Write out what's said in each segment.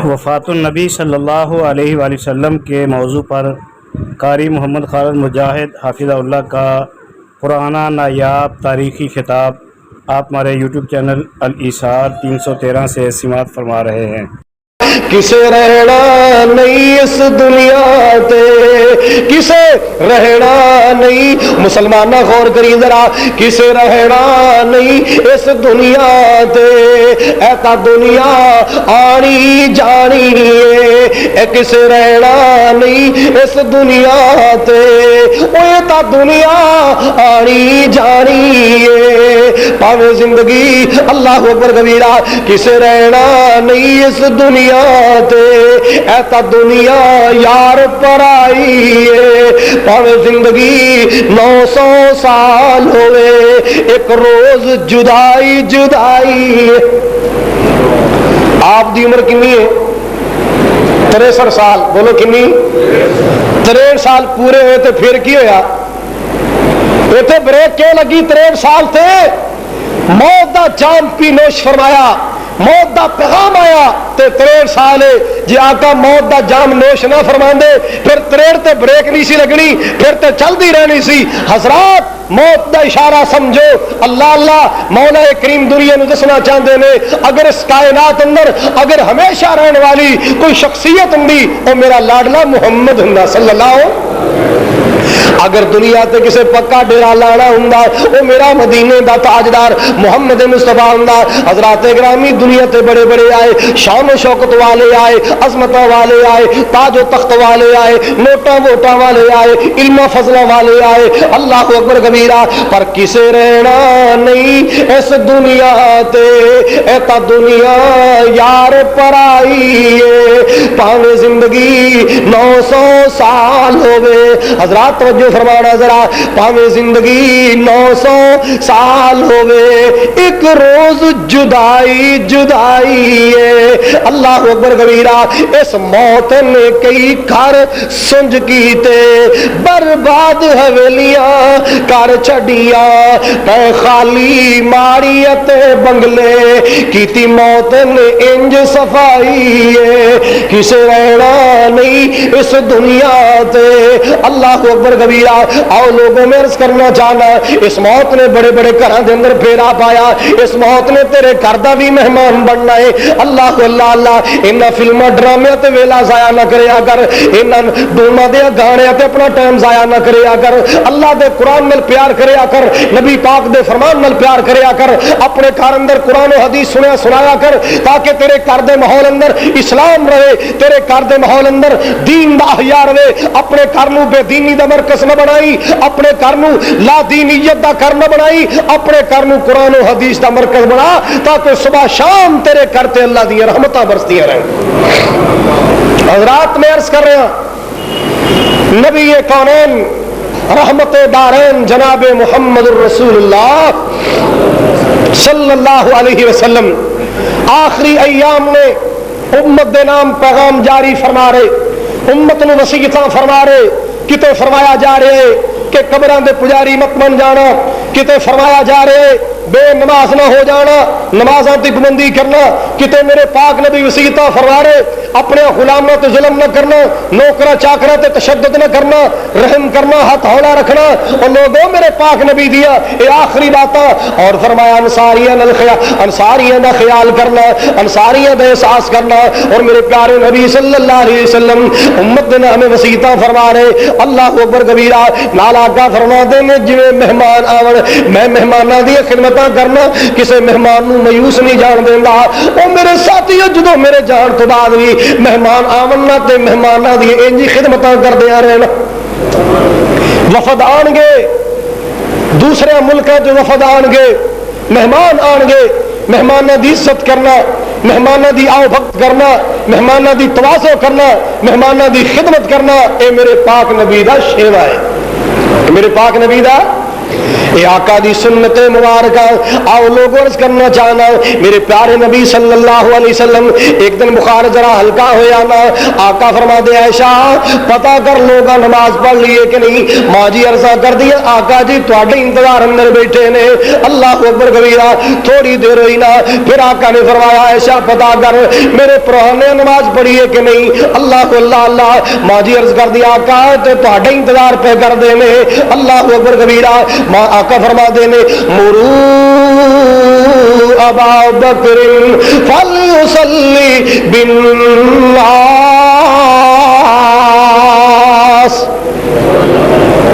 وفات النبی صلی اللہ علیہ وآلہ وسلم کے موضوع پر قاری محمد خالد مجاہد حافظہ اللہ کا پرانا نایاب تاریخی خطاب آپ ہمارے یوٹیوب چینل الایثار 313 سے سماعت فرما رہے ہیں۔ کسے رہنا نہیں اس دنیا تے، کسے رہنا نہیں، مسلمانہ غور کری ذرا، کسے رہنا نہیں اس دنیا تے، ایتا دنیا آنی جانی ہے، اے کسے رہنا نہیں اس دنیا تے، او ایتا دنیا آنی جانی ہے، پاوے زندگی اللہ اکبر کبیرہ، کسے رہنا نہیں اس دنیا ایتا دنیا یار پر آئی ہے، پاوے زندگی 900 سال ہوئے، ایک روز جدائی جدائی ہے۔ آپ دی عمر کنی ہے؟ 63 سال، بولو کنی؟ 63 سال پورے ہوئے تھے، پھر کی ہویا؟ ایتھے بریک کیوں لگی؟ 63 سال تھے، موت دا جام پی نوش فرمایا، موت دا پیغام آیا تے 63 سال ہے جی آقا موت دا جام نوش نہ فرمان دے، پھر 63 تے بریک نہیں سی لگنی، پھر تے چل دی رہنی سی۔ حضرات موت دا اشارہ سمجھو، اللہ اللہ مولا کریم دنیا نو دسنا چاہتے نے، اگر اس کائنات اندر اگر ہمیشہ رہنے والی کوئی شخصیت ہوندی او میرا لاڈلا محمد ہوندا صلی اللہ علیہ وسلم۔ اگر دنیا تے کسے پکا ڈیرا لانا ہوندا او میرا مدینے دا تاجدار محمد مصطفیٰ ہوندا۔ حضرات گرامی دنیا تے بڑے بڑے آئے، شان و شوکت والے آئے، عظمتوں والے آئے، تاج و تخت والے آئے، نوٹاں ووٹاں والے آئے، علم و فضلوں والے آئے، اللہ اکبر کبیرہ، پر کسے رہنا نہیں اس دنیا تے، ایتا دنیا یار پر آئی ہے، پاوے زندگی 900 سال ہوئے۔ حضرات توجہ فرمانا ذرا، پاوے زندگی 900 سال ہوئے، ایک روز جدائی جدائی ہے، اللہ اکبر کبیرہ۔ اس موت نے کئی گھر سنج کیتے، برباد حویلیاں کر چھڈیاں، پے خالی ماڑیت بنگلے، کیتی موت نے انج صفائی ہے، کسے رہنا نہیں اس دنیا تے، اللہ اکبر کبیرہ۔ آؤ لوگوں میں عرض کرنا چاہنا، اس موت نے بڑے بڑے گھران دے اندر پھیرا پایا، اس موت نے تیرے گھر دا بھی مہمان بننا ہے۔ اللہ اللہ اللہ، انہاں فلماں ڈرامے تے ویلا ضائع نہ کریا کر، انہاں ڈوما دے گانے تے اپنا ٹائم ضائع نہ کریا کر، اللہ دے قرآن نال پیار کریا کر، نبی پاک دے فرمان نال پیار کریا کر، اپنے گھر اندر قرآن و حدیث سنیا سنایا کر، تاکہ تیرے گھر دے ماحول اندر اسلام رہے، تیرے گھر دے ماحول اندر دین دا احیا رہے۔ اپنے گھر نو بے دینی دا مرکز نہ بنائی، اپنے گھر نو لا دینیت دا گھر نہ بنائی، اپنے گھر نو قرآن و حدیث دا مرکز بنا، تاکہ صبح شام تیرے گھر تے اللہ دی رحمتاں برسدیاں رہیں۔ حضرات میں عرض کر رہا نبی کونین رحمت دارین جناب محمد الرسول اللہ صلی اللہ علیہ وسلم آخری ایام میں امت دے نام پیغام جاری فرما رہے، امت نو وصیتاں فرما رہے، کتے فرمایا جا رہے کہ قبراں دے پجاری مت بن جانا، کتے فرمایا جا رہے بے نماز نہ ہو جانا، نمازاں تے پابندی کرنا، کتے میرے پاک نبی وصیتاں فرما رہے اپنے غلاموں تے ظلم نہ کرنا، نوکرا چاکرا تے تشدد نہ کرنا، رحم کرنا، ہاتھ ہولا رکھنا، اور لوگوں میرے پاک نبی دیا اے آخری باتاں، اور فرمایا انصاریاں دا خیال کرنا، انصاریاں دا احساس کرنا، اور میرے پیارے نبی صلی اللہ علیہ وسلم امت دے ہمیں وصیتاں فرما رہے۔ اللہ اکبر کبیرہ، نال آقا فرما دے نے جویں مہمان آون، میں مہماناں دی خدمتاں کرنا، کسے مہمان نو مایوس نہیں جان دیندا۔ او میرے ساتھیو، جدوں میرے جان تو بعد بھی مہمان آون نہ تے مہماناں دی انجی خدمتاں کردیاں رہنا۔ وفد آن گے، دوسرے ملکاں جو وفد آن گے، مہمان آن گے، مہماناں دی عزت کرنا، مہماناں دی آؤ بھگت کرنا، مہماناں دی تواضع کرنا، مہماناں دی خدمت کرنا، اے میرے پاک نبی دا شیوا ہے، میرے پاک نبی دا یہ آقا دی سنت مبارکہ. آؤ لوگوں عرض کرنا چاہنا میرے پیارے نبی صلی اللہ علیہ وسلم ایک دن بخار ذرا ہلکا ہو جانا. آقا فرما دے عائشہ پتا کر لوگ نماز پڑھ لیے کہ نہیں. ماں جی عرضہ کر دیا آقا جی تھوڑے انتظار اندر بیٹھے نے. اللہ اکبر کبیرہ. تھوڑی دیر ہوئی نا پھر آقا نے فرمایا عائشہ پتا کر میرے پرانے نے نماز پڑھی ہے کہ نہیں. اللہ اللہ اللہ. ماں جی عرض کر دیا آقا تو تھوڑے انتظار پہ کر دینے. اللہ اکبر کبیرہ. ماں آقا فرما دینے مرو ابا بکر فلیصلی بالناس.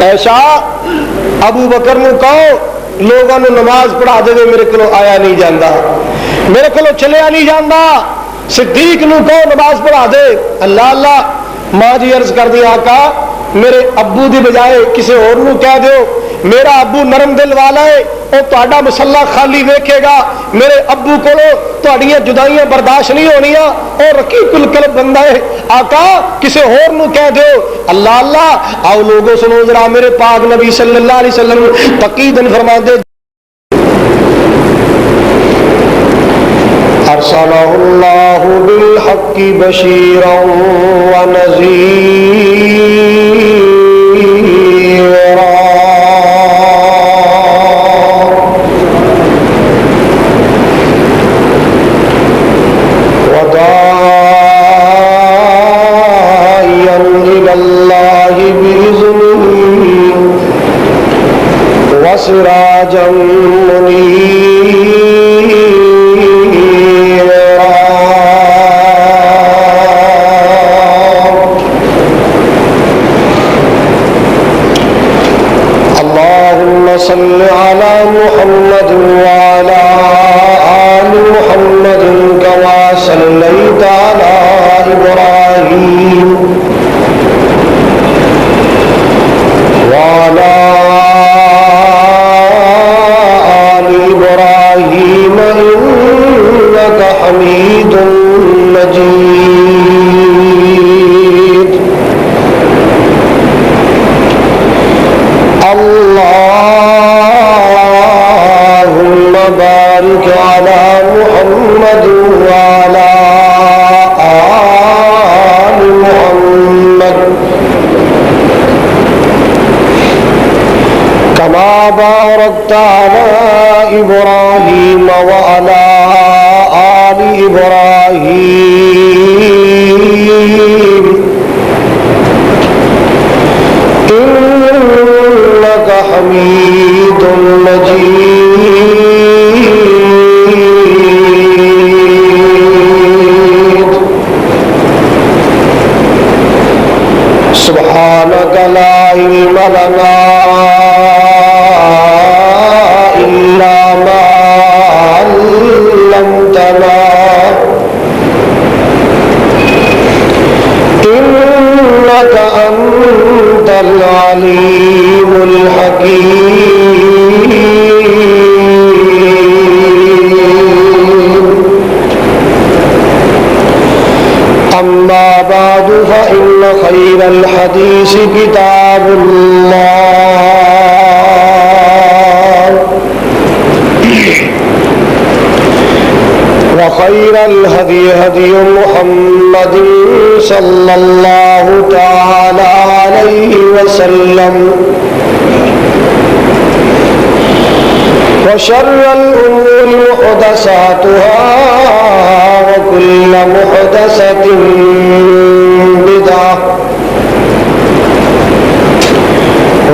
ایسا ابو بکر نے کہو لوگوں نے نماز پڑھا دے میرے کو آیا نہیں جانا میرے کو چلیا نہیں جانا. صدیق نو کہو نماز پڑھا دے. اللہ اللہ. ماں جی عرض کر دی آقا میرے ابو دی بجائے کسی اور نو کہہ دیو. میرا ابو نرم دل والا ہے وہ تہاڈا مسلح خالی ویکھے گا. میرے ابو کو تہاڈیاں جدائیاں برداشت نہیں ہونیاں اور رقیق القلب بندہ ہے. آقا کسی اور نو کہہ دیو. اللہ اللہ. آؤ لوگوں سنو ذرا میرے پاک نبی صلی اللہ علیہ وسلم تقیداً فرما دے ارسلہ اللہ بالحق بشیرا ونذیرا وسراجا منيرا. اللهم صل على محمد وعلى آل محمد كما صليت على إبراهيم وعلى حمید مجید. اللهم بارك على محمد وعلى آل محمد كما باركت على إبراهيم وعلى آل إبراهيم إنك حميد مجيد. سبحانك لا علم لنا إلا ما علمتنا إنك أنت العليم الحكيم. أما بعد فإن خير الحديث كتاب الله وخير الهدي هدي محمد صلى الله تعالى عليه وسلم وشر الأمور محدثاتها وكل محدثة بدعة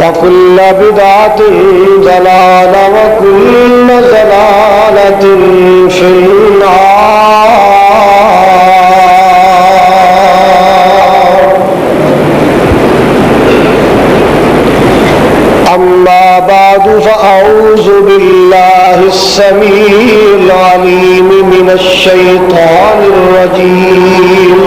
وكل بدعة ضلالة وكل ضلالة في النار. أما بعد فأعوذ بالله السميع العليم من الشيطان الرجيم.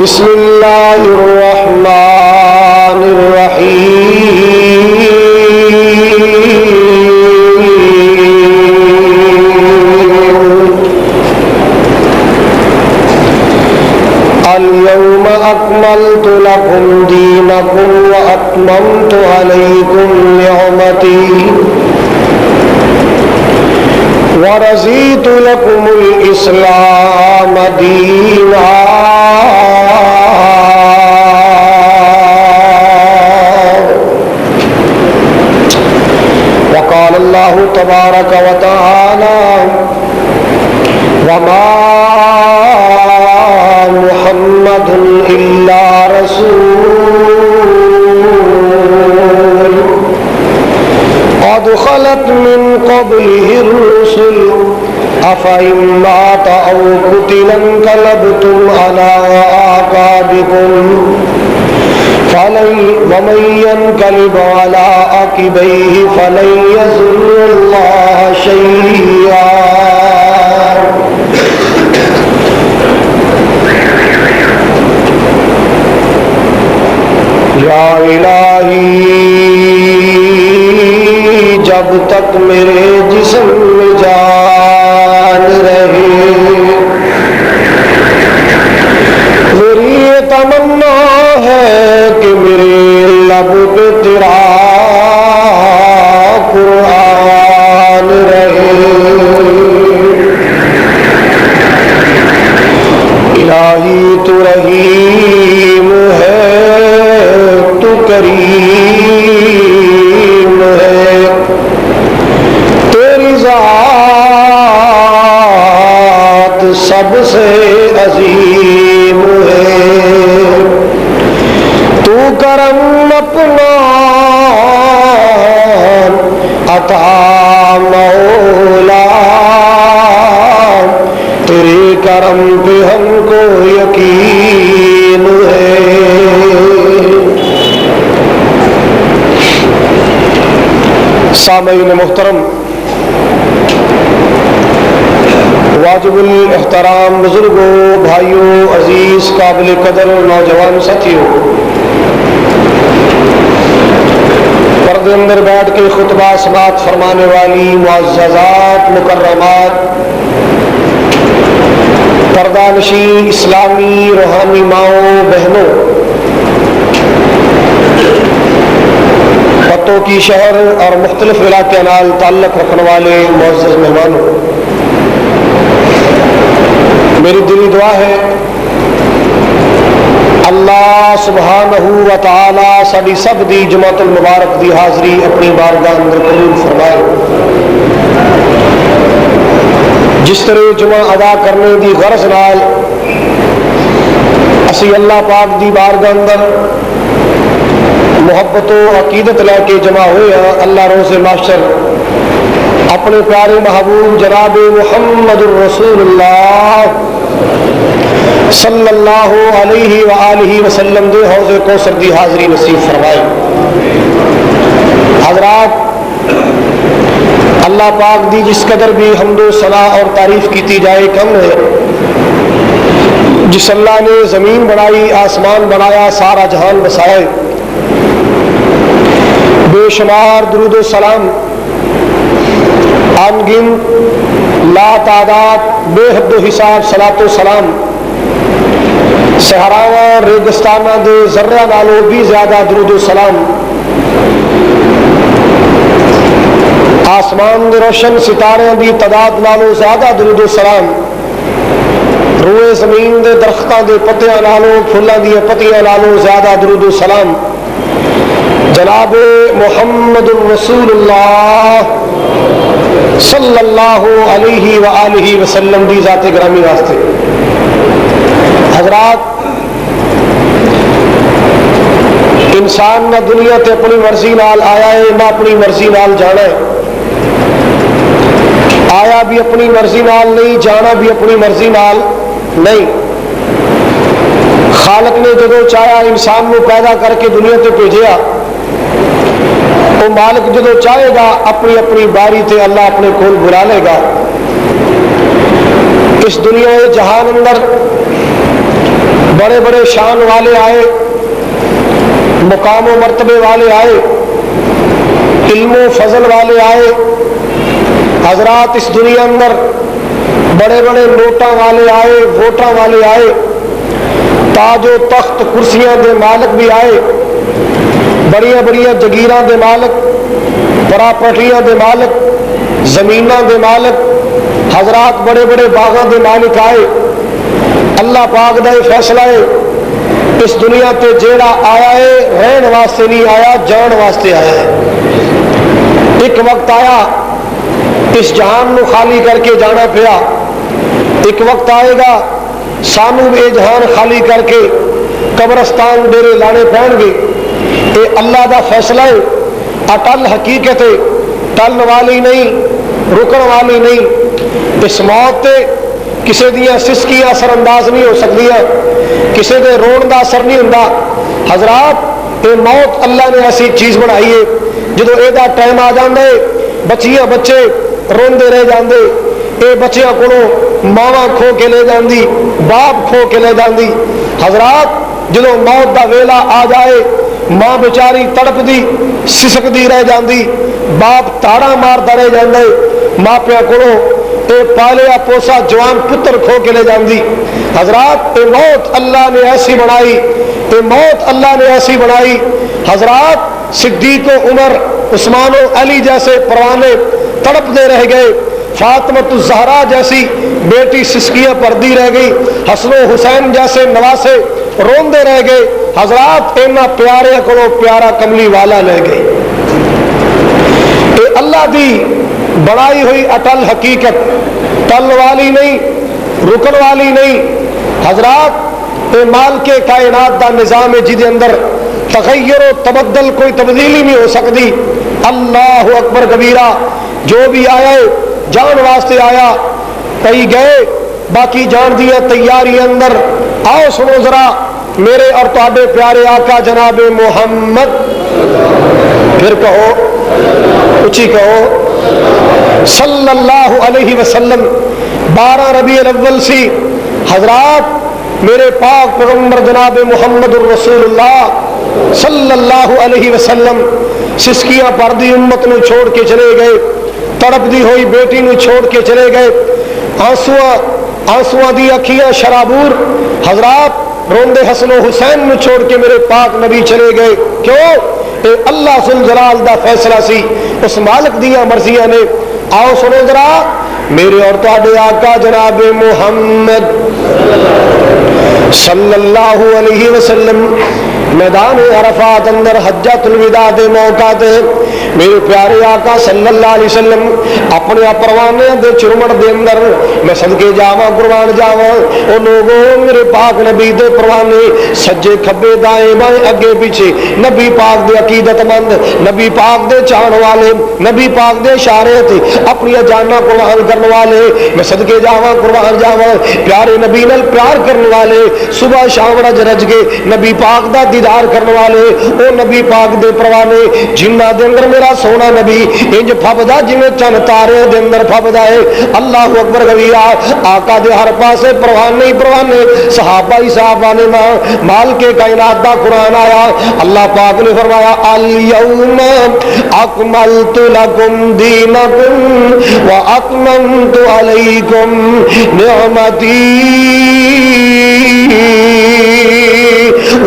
بسم الله الرحمن الرحيم. اليوم أكملت لكم دينكم وأتممت عليكم نعمتي ورضيت لكم الإسلام دينا وقال الله تبارك وتعالى وما محمد إلا رسول قد خلت من قبله الرسل أفإن مات أو قتل انقلبتم على أعقابكم ومن ينقلب على عقبيه فلن يضر الله شيئا یا الہی جب تک میرے جسم میں جان رہے میری یہ تمنا ہے کہ میرے لب پہ تیرا قرآن رہے الہی تو رحیم ہے تو کریم ہے تیری ذات سب سے عظیم ہے تو کرم اپنا عطا مولا تیرے کرم پہ ہم کو یقین ہے سامعین محترم واجب الاحترام بزرگوں بھائیوں عزیز قابل قدر نوجوان ساتھیوں پردے اندر بیٹھ کے خطبہ سماعت فرمانے والی معززات مکرمات پردہ نشین اسلامی روحانی ماؤں بہنوں پتوں کی شہر اور مختلف علاقے نال تعلق رکھنے والے معزز مہمانوں میری دلی دعا ہے اللہ سبحانہ و تعالی ساری سب دی جماعت المبارک دی حاضری اپنی بارگاہ اندر قبول فرمائے جس طرح جمعہ ادا کرنے دی غرض نال اسی اللہ پاک دی بارگاہ اندر محبت و عقیدت لے کے جمع ہوئے ہیں اللہ روز محشر اپنے پیارے محبوب جناب محمد الرسول اللہ صلی اللہ علیہ وآلہ وسلم دے حوض کوثر دی حاضری نصیب فرمائے حضرات اللہ پاک دی جس قدر بھی حمد و ثنا اور تعریف کیتی جائے کم ہے جس اللہ نے زمین بنائی آسمان بنایا سارا جہان بسائے بے شمار درود و سلام انگن لا تعداد بے حد و حساب صلاۃ و سلام صحراواں ریگستاناں دے ذرہ نالوں بھی زیادہ درود و سلام آسمان دے روشن ستارے دی تعداد نالوں زیادہ درود و سلام روئے زمین دے درختاں دے پتیاں نالوں پھلاں دی پتیاں نالوں زیادہ درود و سلام جناب محمد الرسول اللہ صلی اللہ علیہ وآلہ وسلم دی ذات گرامی واسطے حضرات انسان نہ دنیا تے اپنی مرضی نال آیا ہے نہ اپنی مرضی نال جانا ہے آیا بھی اپنی مرضی نال نہیں جانا بھی اپنی مرضی نال نہیں خالق نے جدو چاہیا انسان کو پیدا کر کے دنیا تے بھیجیا وہ مالک جدو چاہے گا اپنی اپنی باری تے اللہ اپنے کول بلا لے گا اس دنیا جہان اندر بڑے بڑے شان والے آئے مقام و مرتبے والے آئے علم و فضل والے آئے حضرات اس دنیا اندر بڑے بڑے نوٹاں والے آئے ووٹاں والے آئے تاج و تخت کرسیاں دے مالک بھی آئے بڑیاں بڑیاں جگیراں دے مالک، پراپرٹیاں دے مالک، زمیناں دے مالک، حضرات بڑے بڑے باغاں دے مالک آئے۔ اللہ پاک دا یہ فیصلہ ہے اس دنیا تے جیڑا آیا ہے رہن واسطے نہیں آیا، جان واسطے آیا ہے۔ ایک وقت آیا اس جہان نو خالی کر کے جانا پیا، ایک وقت آئے گا سانو یہ جہان خالی کر کے قبرستان ڈیرے لانے پڑیں گے۔ یہ اللہ دا فیصلہ ہے، اٹل حقیقت ہے، ٹل والی نہیں، رکن والی نہیں۔ اس موت تے کسی دیا سسکیاں اثر انداز نہیں ہو سکتیاں، کسی دے رون دا اثر نہیں ہوندا۔ حضرات یہ موت اللہ نے ایسی چیز بنائی ہے، جدو یہ ٹائم آ جاندے بچیاں بچے روندے رہ جاندے، اے بچیاں کو ماواں کھو کے لے جاندی، باپ کھو کے لے جاندی۔ حضرات جدو موت دا ویلا آ جائے ماں بیچاری تڑپ دی سسک دی رہ جاندی، باپ تاڑا مارتا رہ جاندے، ماں پیاں کو اے پالیا پوسا جوان پتر کھو کے لے جاندی۔ حضرات اے موت اللہ نے ایسی بنائی، اے موت اللہ نے ایسی بنائی۔ حضرات صدیق و عمر عثمان و علی جیسے پروانے تڑپ دے رہ گئے، فاطمۃ الزہرا جیسی بیٹی سسکیاں پردی رہ گئی، حسن و حسین جیسے نواسے روندے رہ گئے۔ حضرات اینا پیارے کو پیارا کملی والا لے گئے۔ اے اللہ دی بڑائی ہوئی اٹل حقیقت، ٹل والی نہیں، رکن والی نہیں۔ حضرات اے مال کے کائنات دا نظام ہے جدے اندر تغیر و تبدل کوئی تبدیلی نہیں ہو سکتی۔ اللہ اکبر کبیرہ، جو بھی آیا ہے جان واسطے آیا، کئی گئے باقی جان دیا تیاری اندر۔ آؤ سنو ذرا میرے اور تواڈے پیارے آقا جناب محمد، پھر کہو اچھی کہو صلی اللہ علیہ وسلم۔ 12 ربیع الاول سی حضرات میرے پاک پیغمبر جناب محمد الرسول اللہ صلی اللہ علیہ وسلم سسکیاں پردی امت نو چھوڑ کے چلے گئے، تڑپ دی ہوئی بیٹی نو چھوڑ کے چلے گئے، آنسواں دی اکھیاں شرابور۔ حضرات روندے حسن و حسین نو چھوڑ کے میرے پاک نبی چلے گئے۔ کیوں؟ اے اللہ ذوالجلال دا فیصلہ سی، اس مالک دیا مرضیاں نے۔ آؤ سنو ذرا میرے اور تواڈے آقا جناب محمد صلی اللہ علیہ وسلم میدان عرفات اندر حجۃ الوداع دے موقع تے میرے پیارے آقا صلی اللہ علیہ وسلم اپنے پروانے دے چرمڑ دے اندر میں صدقے جاواں قربان جاواں او لوگوں میرے پاک نبی دے پروانے سجے کھبے دائیں بائیں اگے پیچھے نبی پاک دے عقیدت مند، نبی پاک دے چاہن والے، نبی پاک دے اشارے تے اپنی جاناں قربان کرنے والے، میں صدقے جاواں قربان جاواں پیارے نبی نال پیار کرنے والے، صبح شام رج رج کے نبی پاک دا دیدار کرنے والے، او نبی پاک دے پروانے جنہ دے اندر میرا سونا نبی انج پھبدا جویں چن تارے دے اندر پھبدا ہے۔ اللہ اکبر کبیرہ، آقا دے ہر پاسے پروانے ہی پروانے، صحابہ ہی صحابہ نے مال کے کائنات دا قرآن آیا۔ اللہ پاک نے فرمایا الیوم اکملت لکم دینکم واتممت علیکم نعمتی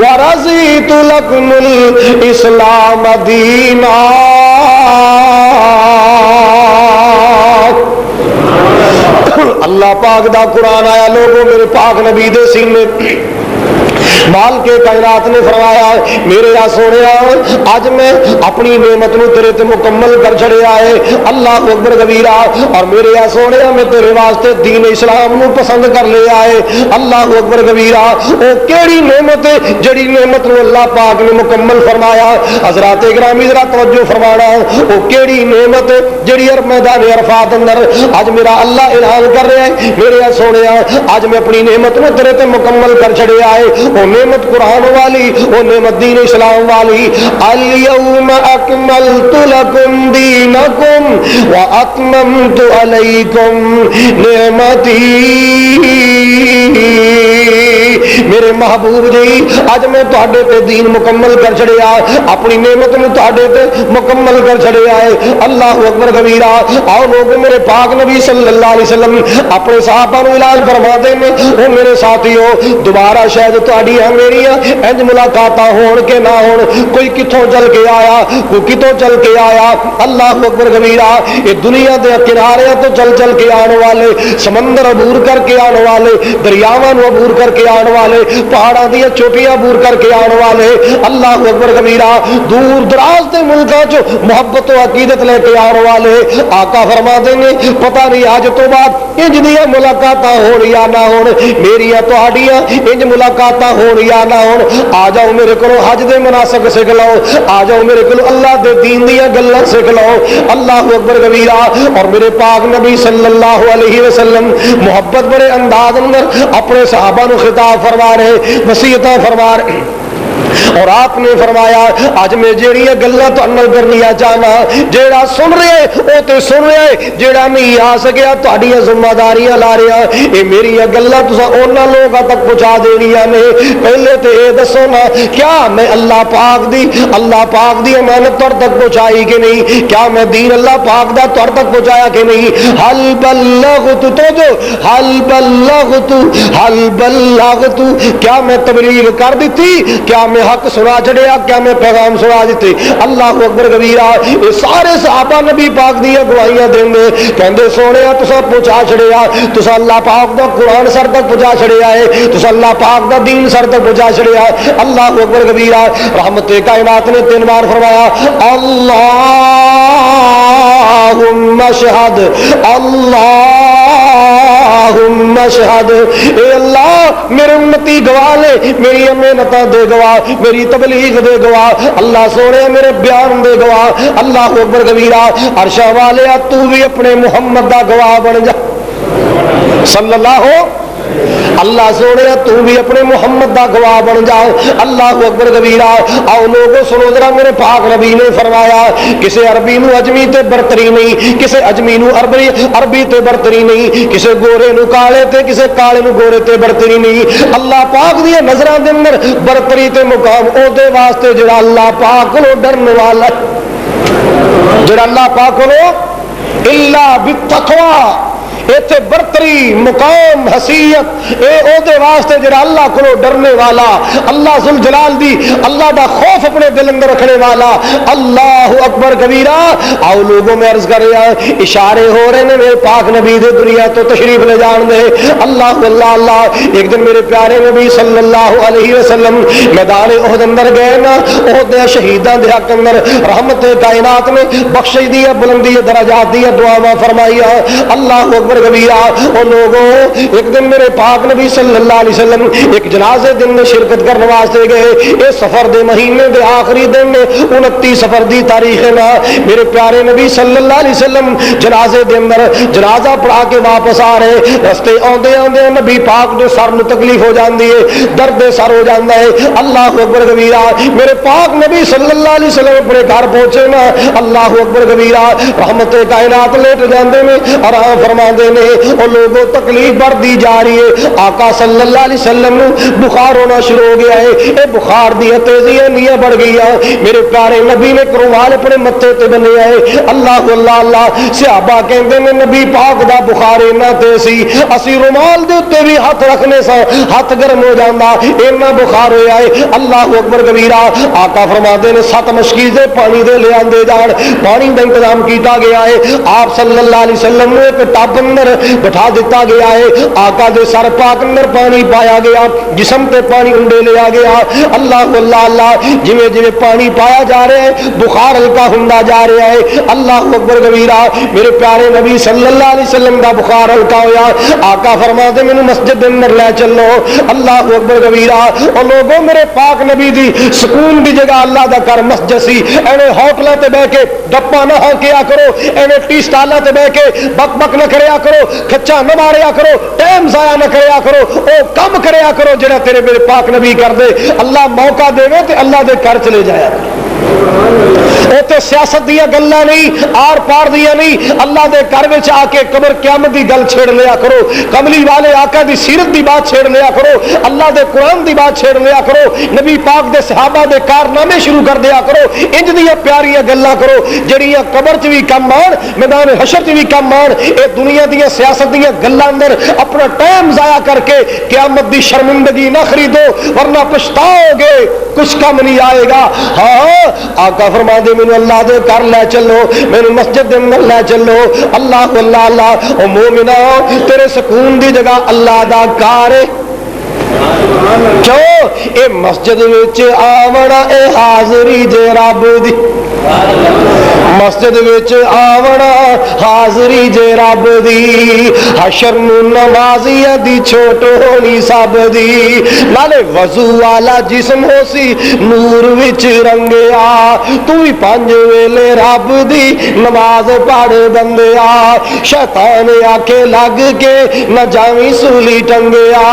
ورضیت لکم الاسلام دینا۔ اللہ پاک دا قرآن آیا، لوگوں میرے پاک نبی دے سینے مال کے کائنات نے فرمایا میرے یا سونے آج میں اپنی نعمت نو تیرے تے مکمل کر چھڑیا ہے۔ اللہ اکبر کبیرہ، اور میرے یا سونے میں تیرے واسطے دین اسلام نو پسند کر لیا ہے۔ اللہ اکبر کبیرہ، او کیڑی نعمت ہے جڑی نعمت نو اللہ پاک نے مکمل فرمایا۔ حضرات گرامی ذرا توجہ فرمانا، او کیڑی نعمت ہے جڑی میدان عرفات اندر اج میرا اللہ اعلان کر رہا ہے میرے یا سونے آج میں اپنی نعمت نو تیرے تے مکمل کر چھڑیا ہے۔ او نعمت قرآن والی، وہ نعمت دین اسلام والی۔ الیوم اکملت لکم دینکم واتممت علیکم نعمتی میرے محبوب جی اج میں تہاڈے تے دین مکمل کر چھڑیا اپنی نعمت نو تہاڈے تے مکمل کر چھڑیا ہے اللہ اکبر کبیرہ آؤ لوگ میرے پاک نبی صلی اللہ علیہ وسلم اپنے صحابہ نو اعلان فرما دے نے او میرے ساتھیو دوبارہ شاید تہاڈیاں میریاں انج ملاقاتاں ہون کے نہ ہون کوئی کتھوں چل کے آیا کوئی کتھوں چل کے آیا اللہ اکبر کبیرہ یہ دنیا دے کنارے تو چل چل کے آنے والے سمندر عبور کر کے آنے والے دریاواں نو عبور کر کے آنے والے پہاڑاں دی چوٹیاں عبور کر کے آنے والے اللہ اکبر کبیرہ دور دراز دے ملکاں چ محبت و عقیدت لے کے آنے والے آقا فرما دے نے پتہ نہیں اج تو بعد انج دیاں ملاقاتاں ہون یا نہ ہون میریاں تہاڈیاں انج ملاقاتاں ہون یا نہ ہون آ جاؤ میرے کولوں حج دے مناسک سکھ لو آ جاؤ میرے کولوں اللہ دے دین دیاں گلاں سکھ لو اللہ اکبر کبیرہ اور میرے پاک نبی صلی اللہ علیہ وسلم محبت بڑے انداز اندر اپنے صحابہ نو خطاب فرما رہے وصیتاں فرما رہے اور آپ نے فرمایا اج میں جیڑی گلاں تہاڈے کرنیاں چاہنا جیڑا سن رہے او تے سن رہے جیڑا نہیں آ سکیا تہاڈیاں ذمہ داریاں لا رہا اے میری گلاں تساں انہاں لوکاں تک پہنچا دینیاں نے پہلے تے اے دسو نا کیا میں اللہ پاک دی امانت تہاڈے تک پہنچائی کہ نہیں کیا میں دین اللہ پاک دا تہاڈے تک پہنچایا کہ نہیں حل بلغت تو جو حل بلغت کیا میں تبلیغ کر دیتی کیا میں حق سنا چھڑیا کیا میں پیغام سنا دیتے اللہ اکبر کبیرہ یہ سارے صحابہ نبی پاک دی گواہیاں دیندے کہندے سونیا تساں پہنچا چھڑیا تساں اللہ پاک دا قرآن سر تک پہنچا چھڑیا ہے تساں اللہ پاک دا دین سر تک پہنچا چھڑیا اللہ اکبر کبیرہ رحمت کائنات نے 3 بار فرمایا اللہم اشہد اللہم اشہد اے اللہ میرے امتی گواہ لے میری محنتاں دے گواہ میری تبلیغ دے گواہ اللہ سونے میرے بیان دے گواہ اللہ اکبر کبیرہ عرشاں والے تو بھی اپنے محمد دا گواہ بن جا صلی اللہ اللہ سونے تو بھی اپنے محمد دا گواہ بن جا اللہ اکبر کبیرہ آؤ لوگوں سنو ذرا میرے پاک نبی نے فرمایا کسے عربی نو اجمی تے برتری نہیں کسے اجمی نو عربی تے برتری نہیں کسے گورے نو کالے تے کسے کالے نو گورے تے برتری نہیں اللہ پاک دی نظراں دے اندر برتری تے مقام او دے واسطے جڑا اللہ پاک کولوں ڈرن والا جڑا اللہ پاک کولوں الا بالتقوی ایتھے برتری مقام حیثیت اے او دے واسطے جڑا اللہ کو ڈرنے والا اللہ ذوالجلال دی اللہ دا خوف اپنے دل اندر رکھنے والا اللہ اکبر کبیرہ آؤ لوگوں میں عرض کر رہا اشارے ہو رہے ہیں میرے پاک نبی دے دنیا تو تشریف لے جان دے اللہ اللہ اللہ ایک دن میرے پیارے نبی صلی اللہ علیہ وسلم میدان احد اندر گئے نا احد دے شہیداں دے حق اندر رحمت کائنات نے بخشش دی بلندی درجات دی دعا فرمائی اللہ اکبر کبیرہ اور لوگوں ایک دن میرے پاک نبی صلی اللہ علیہ وسلم ایک جنازے دن میں شرکت کرنے واسطے گئے اس سفر دے مہینے دے آخری دن میں 29 سفر دی تاریخ ہے نا میرے پیارے نبی صلی اللہ علیہ وسلم جنازے دے اندر جنازہ پڑھا کے واپس آ رہے رستے آندے آندے نبی پاک دے سر نو تکلیف ہو جاندی ہے درد سر ہو جاندا ہے اللہ اکبر کبیرہ میرے پاک نبی صلی اللہ علیہ وسلم اپنے گھر پہنچے نا اللہ اکبر کبیرہ رحمت کائنات لیٹ جاندے نے آرام فرماندے اور لوگوں تکلیف بڑھتی جا رہی ہے آقا صلی اللہ علیہ وسلم بخار ہونا شروع ہو گیا ہے اے بخار دی تیزیاں نیاں بڑھ گئی میرے پیارے نبی نے رومال اپنے متھے تے بنیا ہے اللہ اللہ اللہ صحابہ کہندے نے نبی پاک دا بخار اینا تیز سی اسی رومال دے اوتے بھی ہاتھ رکھنے سا ہاتھ گرم ہو جاندا اینا بخار ہویا ہے اللہ اکبر کبیرہ آقا فرماندے نے 7 مشکیزے پانی دے لے آندے جان پانی دا انتظام کیتا گیا ہے آپ صلی اللہ علیہ وسلم نے ایک ٹب اندر بٹھا دیتا گیا ہے آقا دے سر پاک اندر پانی پایا گیا جسم تے پانی انڈے لیا گیا اللہ اللہ اللہ جویں جویں پانی پایا جا رہا ہے بخار ہلکا ہوندا جا رہا ہے اللہ اکبر کبیرہ میرے پیارے نبی صلی اللہ علیہ وسلم دا بخار ہلکا ہویا آقا فرماتے مینوں مسجد دے اندر لے چلو اللہ اکبر کبیرہ اور لوگوں میرے پاک نبی دی سکون دی جگہ اللہ دا گھر مسجد سی ایویں ہوٹلاں تے بیٹھ کے ڈپا نہ ہانکیا کرو ایویں ٹی سٹالاں تے بیٹھ کے بک بک نہ کریا کرو کچا نہ ماریا کرو ٹائم ضائع نہ کریا کرو او کم کریا کرو جڑا تیرے میرے پاک نبی کر دے اللہ موقع دے تے اللہ دے گھر چلے جایا اتنے سیاست دیا گلاں نہیں، آر پار دیا نہیں، اللہ دے گھر وچ آ کے قبر قیامت دی گل چھیڑ لیا کرو، کملی والے آقا دی سیرت دی بات چھیڑ لیا کرو، اللہ دے قرآن دی بات چھیڑ لیا کرو، نبی پاک دے صحابہ دے کارنامے شروع کر دیا کرو، انج دیاں پیاریاں گلاں کرو جڑیاں قبر چ بھی کم آن، میدان حشر چ بھی کم آن۔ اے دنیا دیاں سیاست دیاں گلاں اندر اپنا ٹائم ضائع کر کے قیامت دی شرمندگی نہ خریدو، ورنہ پچھتاؤ گے، کچھ کم نہیں آئے گا۔ ہاں آقا فرما دے مینوں اللہ دے گھر لے چلو، مینوں مسجد دے اندر لے چلو، اللہ اللہ اللہ، او مومنا تیرے سکون دی جگہ اللہ دا گھر ہے۔ کیوں؟ اے مسجد وچ آونا اے حاضری جے رب دی، مسجد وچ آونا حاضری جے رب دی، حشر نو نمازی دی چھوٹ ہونی سب دی، نالے وضو والا جسم ہو سی نور وچ رنگیا، تو بھی 5 ویلے رب دی نماز پڑھ بندیا، شیطان آکے لگ کے نہ جاویں سولی ٹنگیا۔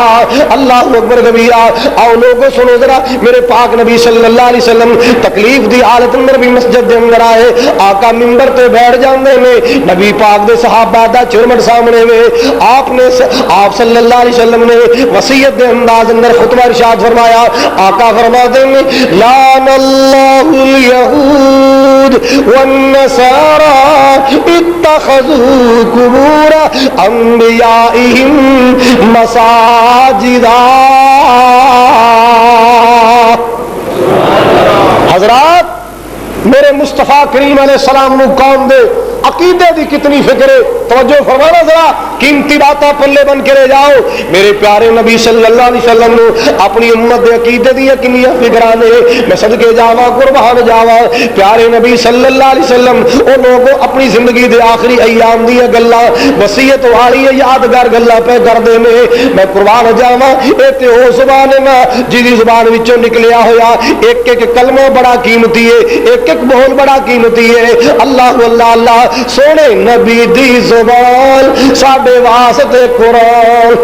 اللہ اکبر کبیرہ۔ آؤ لوگوں سنو ذرا، میرے پاک نبی صلی اللہ علیہ وسلم تکلیف دی حالت اندر بھی مسجد دے اندر آئے، آقا منبر تے بیٹھ جاندے نے، نبی پاک دے صحابہ دا چرمٹ سامنے وے، آپ صلی اللہ علیہ وسلم نے وصیت دے انداز اندر خطبہ ارشاد فرمایا، آقا فرماتے ہیں لعن اللہ الیہود والنصارى اتخذوا قبور انبیائہم مساجدا۔ حضرات میرے مصطفیٰ کریم علیہ السلام نو قوم دے عقیدے دی کتنی فکر ہے، توجہ فرمانا ذرا، قیمتی باتاں پلے بن کے رہ جاؤ۔ میرے پیارے نبی صلی اللہ علیہ وسلم نو اپنی امت دے عقیدے دی کنیاں فکراں نے، میں صدقے جاواں قربان جاواں۔ پیارے نبی صلی اللہ علیہ وسلم او لوگوں اپنی زندگی دے آخری ایام دی گلاں وصیت والی یادگار گلاں پہ کردے نے، میں قربان جاواں۔ اے تے او زبان ہے نا جی زبان وچوں نکلیا ہویا ایک ایک کلمہ بڑا قیمتی ہے، ایک ایک بول بڑا قیمتی ہے۔ اللہ اللہ اللہ، سونے نبی دی زبان ساڈے واسطے قرآن،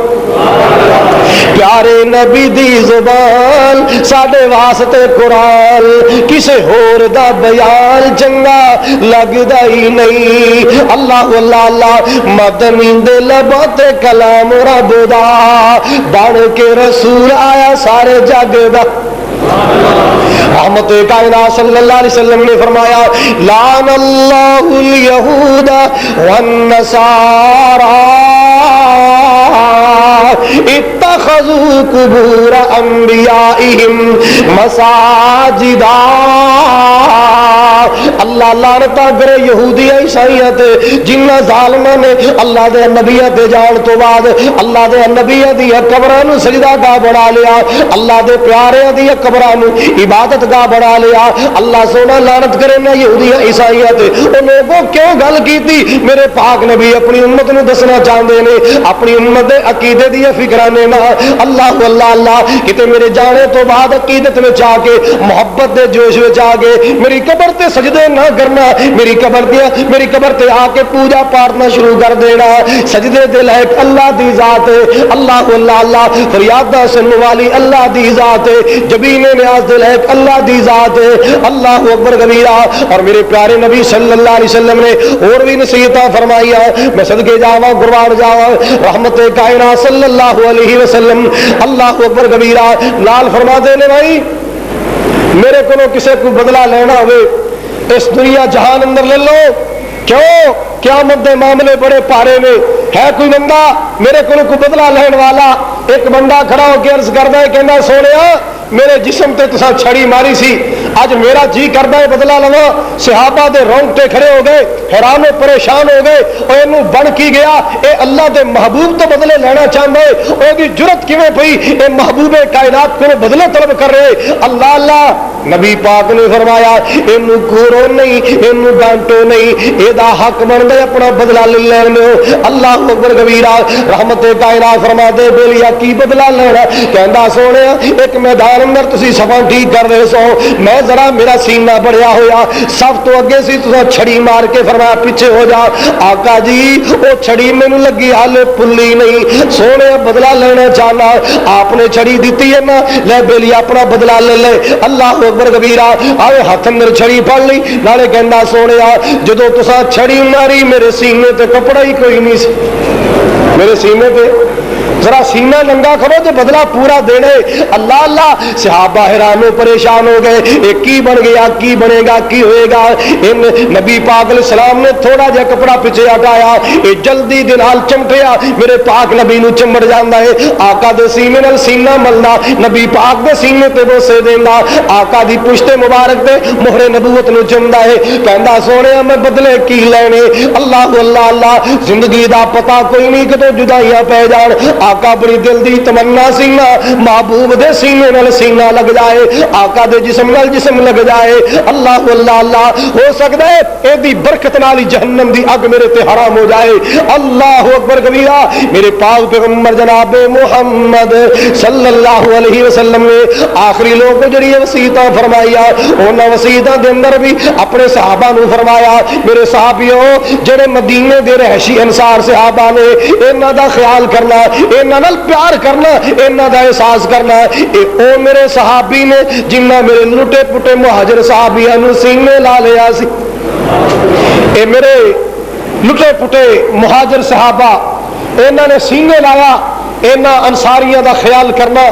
پیارے نبی دی زبان ساڈے واسطے قرآن، کسے ہور دا بیان چنگا لگدا ہی نہیں۔ اللہ اللہ اللہ، مدنی دے لباں تے کلام رب دا بن کے رسول آیا سارے جگ دا۔ رحمت کائنات صلی اللہ علیہ وسلم نے فرمایا لعن اللہ الیہود والنصارى اتخذوا قبور انبیائہم مساجدا۔ اللہ لعنت کرے یہودی عیسائیت جنہ ظالماں نے اللہ دے نبیوں تے جان تو بعد اللہ دے نبیوں دی قبراں نو سجدہ گاہ بنا لیا، اللہ دے پیاریاں دی قبراں نو عبادت گاہ بنا لیا۔ اللہ سونا لعنت کرے نہ یہودی عیسائیت، او لوگوں کیوں گل کیتی؟ میرے پاک نبی اپنی امت نو دسنا چاہندے نے، اپنی امت دے عقیدے دی فکراں نے نا۔ اللہ اللہ اللہ، کتے میرے جانے تو بعد عقیدت میں آ کے محبت دے جوش میں آ کے میری قبر تے سجدے نہ کرنا، میری قبر تے آ کے پوجا پارنا شروع کر دینا۔ سجدے دے لائق اللہ دی ذات ہے، اللہ اللہ اللہ، فریادہ سننے والی اللہ دی ذات ہے، جبین نیاز دے لائق اللہ دی ذات ہے۔ اللہ اکبر کبیرہ۔ اور میرے پیارے نبی صلی اللہ علیہ وسلم نے اور بھی نصیحتاں فرمائی، میں صدقے جاواں قربان جاواں، رحمت کائنات صلی اللہ علیہ وسلم اللہ اکبر کبیرہ لال فرما دے نے بھائی میرے کو کسے کو بدلہ لینا ہوئے اس دنیا جہان اندر لے لو، کیوں؟ قیامت دے معاملے بڑے پارے میں ہے۔ کوئی بندہ میرے کو بدلہ لین والا، ایک بندہ کھڑا ہو کے عرض کردا ہے، کہندا سونیا میرے جسم تے تساں چھڑی ماری سی، اج میرا جی کردا ہے بدلہ لواں۔ صحابہ دے رونگٹے کھڑے ہو گئے، حیران و پریشان ہو گئے، او اینو بن کی گیا، اے اللہ دے محبوب تو بدلے لینا چاہندا ہے، او دی جرت کیویں پئی اے محبوب کائنات کو بدلے طلب کر رہے؟ اللہ اللہ، نبی پاک نے فرمایا اینو کورو نہیں، اینو ڈانٹو نہیں، اے دا حق بندا ہے اپنا بدلہ لے لین دو۔ اللہ اکبر کبیرہ۔ رحمت کائنات فرما دے بولیا کی بدلہ لینا؟ کہندا سونیا ایک میدان اندر تسی صفاں ٹھیک کر رہے سو، میں ذرا میرا سینہ بڑھیا ہویا سب تو اگے سی تو چھڑی مار کے فرمایا پیچھے ہو جا آقا جی وہ چھڑی مینوں لگی حالے پلی نہیں سونے بدلہ لینا چاہنا آپ نے چھڑی دیتی ہے نا لے بیلی اپنا بدلہ لے لے اللہ اکبر کبیرہ آئے ہاتھ اندر چھڑی پڑ لی نالے کہنا سونے جدو تسا چھڑی ماری میرے سینے تے کپڑا ہی کوئی نہیں سی میرے سینے تے ذرا سینہ ننگا کرو تو بدلہ پورا دینے اللہ اللہ صحابہ حیران و پریشان ہو گئے ایک کی بن گیا کی بنے گا کی ہوئے گا ان نبی پاک علیہ السلام نے تھوڑا جا کپڑا پیچھے ہٹایا یہ جلدی دے نال چمٹیا میرے پاک نبی نو چمڑ جاندا ہے آقا دے سینے نال سینہ ملنا نبی پاک دے سینے تے بوسے دینا آقا دی پشت مبارک تے مہر نبوت نو چمدا ہے کہندا سونے میں بدلے کی لینے اللہ اللہ اللہ زندگی دا پتہ کوئی نہیں کدو جدائیاں پہ جان آقا بڑی دل دی تمنا سینہ محبوب دے سینے نال سینہ لگ جائے آقا دے جسم نال جسم لگ جائے اللہ اللہ اللہ ہو سکتا ہے اے دی برکت نال جہنم دی اگ میرے تے حرام ہو جائے اللہ اکبر کبیرہ میرے پاک پیغمبر جناب محمد صلی اللہ علیہ وسلم نے آخری لوگ جڑی وصیتاں فرمائیا انہاں وصیتاں دے اندر بھی اپنے صحابہ نو فرمایا میرے صحابیوں جڑے مدینے دے رہائشی انصار صحابہ نے انہاں دا خیال کرنا انہاں نال پیار کرنا انہاں دا احساس کرنا اے او میرے صحابی نے جنہاں میرے لٹے پٹے مہاجر صحابیاں نو سینے لا لیا سی اے میرے لٹے پٹے مہاجر صحابہ انہاں نے سینے لایا انہاں انصاریاں دا خیال کرنا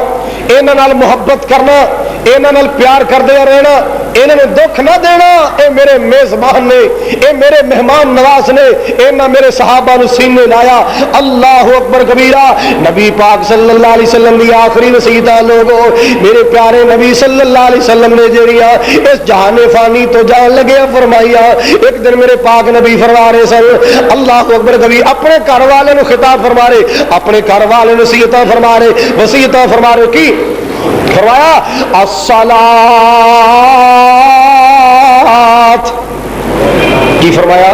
انہاں نال محبت کرنا انہاں نال پیار کردے رہنا انہاں نے دکھ نہ دینا اے میرے میزبان نے اے میرے مہمان نواز نے انہاں میرے صحابہ نو سینے لایا اللہ اکبر کبیرہ نبی پاک صلی اللہ علیہ وسلم دی آخری وصیت لوگو میرے پیارے نبی صلی اللہ علیہ وسلم نے جڑیا اس جہان فانی تو جان لگیا فرمایا ایک دن میرے پاک نبی فرما رہے سن اللہ اکبر کبھی اپنے گھر والے نو خطاب فرما رہے اپنے گھر والے نو وصیتاں فرما رہے وصیتاں فرما رہے کی فرمایا الصلاۃ کی فرمایا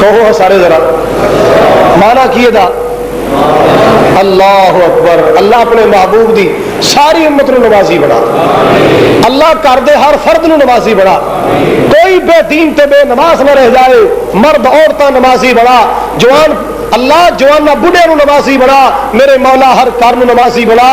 کہو سارے ذرا مانا کیے دا اللہ اکبر اللہ اپنے محبوب دی ساری امت نو نمازی بنا اللہ کر دے ہر فرد نو نمازی بنا کوئی بے دین تے بے نماز نہ رہ جائے مرد عورتاں نمازی بنا جوان اللہ جوانا بڑھے نو نمازی بنا میرے مولا ہر کار نو نمازی بنا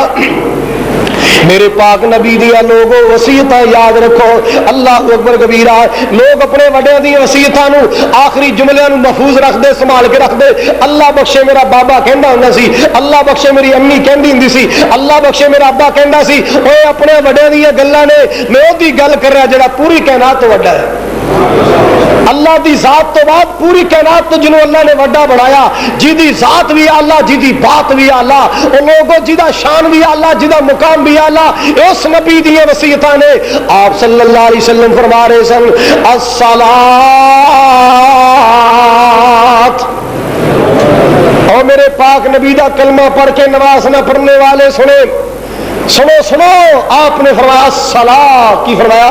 میرے پاک نبی دیا لوگوں وصیتاں یاد رکھو اللہ اکبر کبیرہ لوگ اپنے وڈیاں دی وصیتاں نو آخری جملیاں نو محفوظ رکھ دے سنبھال کے رکھ دے اللہ بخشے میرا بابا کہندا ہوندا سی اللہ بخشے میری امی کہندی ہوندی سی اللہ بخشے میرا ابا کہندا سی اوے اپنے وڈیاں دی گلاں نے میں او دی گل کر رہا جڑا پوری کائنات تو وڈا ہے اللہ دی ذات تو بعد پوری کائنات تو جنہوں اللہ نے وڈا بڑھایا جیدی ذات بھی اللہ جیدی بات بھی اللہ ان لوگوں جیدہ شان بھی اللہ جیدہ مقام بھی اللہ اس نبی دی وصیتاں نے آپ صلی اللہ علیہ وسلم فرما رہے سن الصلاۃ اور میرے پاک نبی دا کلمہ پڑھ کے نماز نہ پڑھنے والے سنے سنو سنو آپ نے فرمایا الصلاۃ کی فرمایا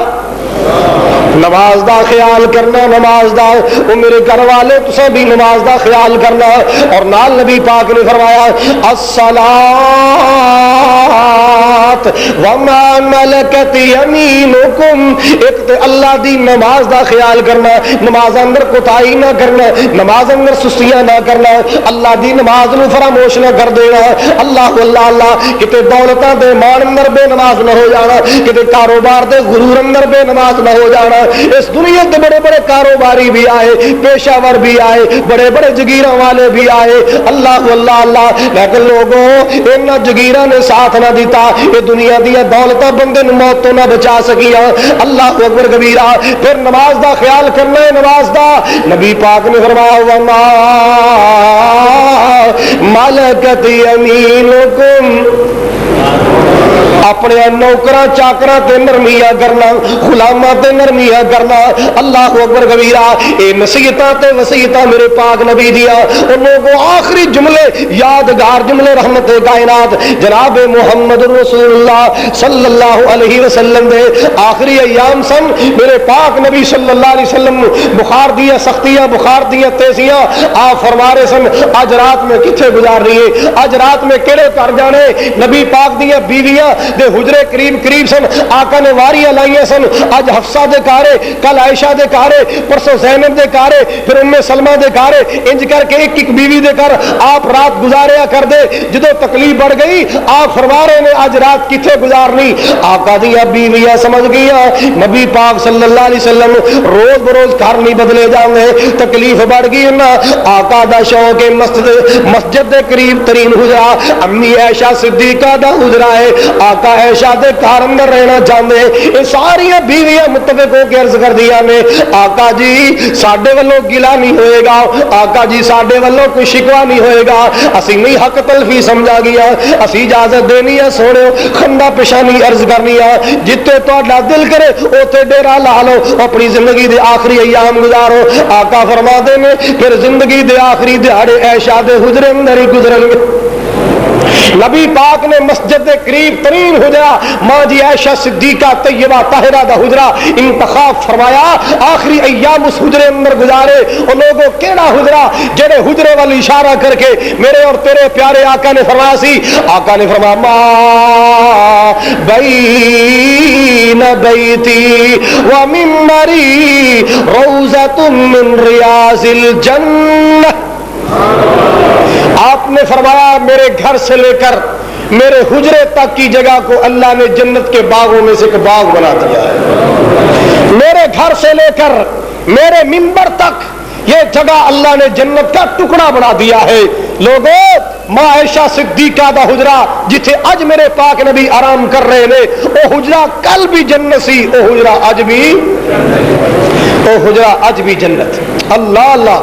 نماز دا خیال کرنا نماز دا وہ میرے گھر والے تسا بھی نماز دا خیال کرنا اور نال نبی پاک نے فرمایا الصلاۃ وما ملکت یمینکم ایک تے اللہ دی نماز دا خیال کرنا نماز اندر کوتاہی نہ کرنا نماز اندر سستیاں نہ کرنا اللہ دی نماز نو فراموش نہ کر دینا اللہ اللہ اللہ کتے دولتاں دے مان اندر بے نماز نہ ہو جانا کتے کاروبار دے غرور اندر بے نماز نہ ہو جانا اس دنیا کے بڑے بڑے کاروباری بھی آئے پیشہ ور بھی آئے بڑے بڑے جگیروں والے بھی آئے اللہ اللہ اللہ لیکن لوگوں ان جگیروں نے ساتھ نہ دیتا یہ دنیا دیا دولتاں بندے موت تو نہ بچا سکیا اللہ اکبر کبیرہ پھر نماز دا خیال کرنا ہے نماز دا نبی پاک نے فرمایا وما ملکت یمینکم اپنے نوکراں چاکراں تے نرمیاں کرنا غلاماں تے نرمیاں کرنا اللہ اکبر کبیرہ اے نصیحتاں تے وصیتاں میرے پاک نبی دیا ان لوگوں آخری جملے یادگار جملے رحمت کائنات جناب محمد رسول اللہ صلی اللہ علیہ وسلم دے آخری ایام سن میرے پاک نبی صلی اللہ علیہ وسلم بخار دیا سختیاں بخار دیا تیزیاں آپ فرما رہے سن آج رات میں کتھے گزار رہی ہے آج رات میں کیڑے کر جانے نبی پاک دیا بیویاں دے حجرے قریب قریب سن، آقا نے واریاں لائیاں سن، اج حفصہ دے کارے، کل عائشہ دے کارے، پرسوں زینب دے کارے، پھر ام سلمہ دے کارے، انج کر کے ایک ایک بیوی دے کر آپ رات گزاریا کر دے۔ جدو تکلیف بڑھ گئی آپ فرما رہے نے اج رات کتنے گزارنی، آقا دیا بیویاں سمجھ گیا نبی پاک صلی اللہ علیہ وسلم روز بروز گھر نہیں بدلے جانے، تکلیف بڑھ گئی نا، آقا دا شوق مسجد دے قریب ترین حجرا امی عائشہ صدیقہ دا حجرا ہے، آقا عائشہ دے گھر اندر رہنا چاہتے، یہ ساری بیویاں متفق ہو کے عرض کر دیا نے آقا جی ساڈے والوں گلا نہیں ہوئے گا، آقا جی ساڈے والوں کوئی شکوا نہیں ہوئے گا، اسی نہیں حق تلفی سمجھا گیا، اسی اجازت دینی ہے سونے خندہ پیشانی عرض کرنی ہے، جتے تہاڈا دل کرے اوتے ڈیرا لا لو، اپنی زندگی دے آخری ایام گزارو۔ آقا فرما دے نے پھر زندگی دے آخری دہاڑے عائشہ دے حجرے اندر ہی گزرن گے۔ نبی پاک نے مسجد دے قریب ترین حجرا ماں جی عائشہ صدیقہ طیبہ طاہرہ دا حجرا انتخاب فرمایا، آخری ایام اس حجرے اندر گزارے۔ اور لوگوں کیڑا حجرا جڑے حجرے والی اشارہ کر کے میرے اور تیرے پیارے آقا نے فرمایا سی، آقا نے فرمایا ما بین بیتی و ممبری روضۃ من ریاض الجنہ، آپ نے فرمایا میرے گھر سے لے کر میرے حجرے تک کی جگہ کو اللہ نے جنت کے باغوں میں سے ایک باغ بنا دیا ہے، میرے گھر سے لے کر میرے منبر تک یہ جگہ اللہ نے جنت کا ٹکڑا بنا دیا ہے۔ لوگوں ماں عائشہ صدیقہ دا حجرا جتھے اج میرے پاک نبی آرام کر رہے نے، او حجرا کل بھی جنت سی، او حجرا اج بھی جنت۔ اللہ اللہ،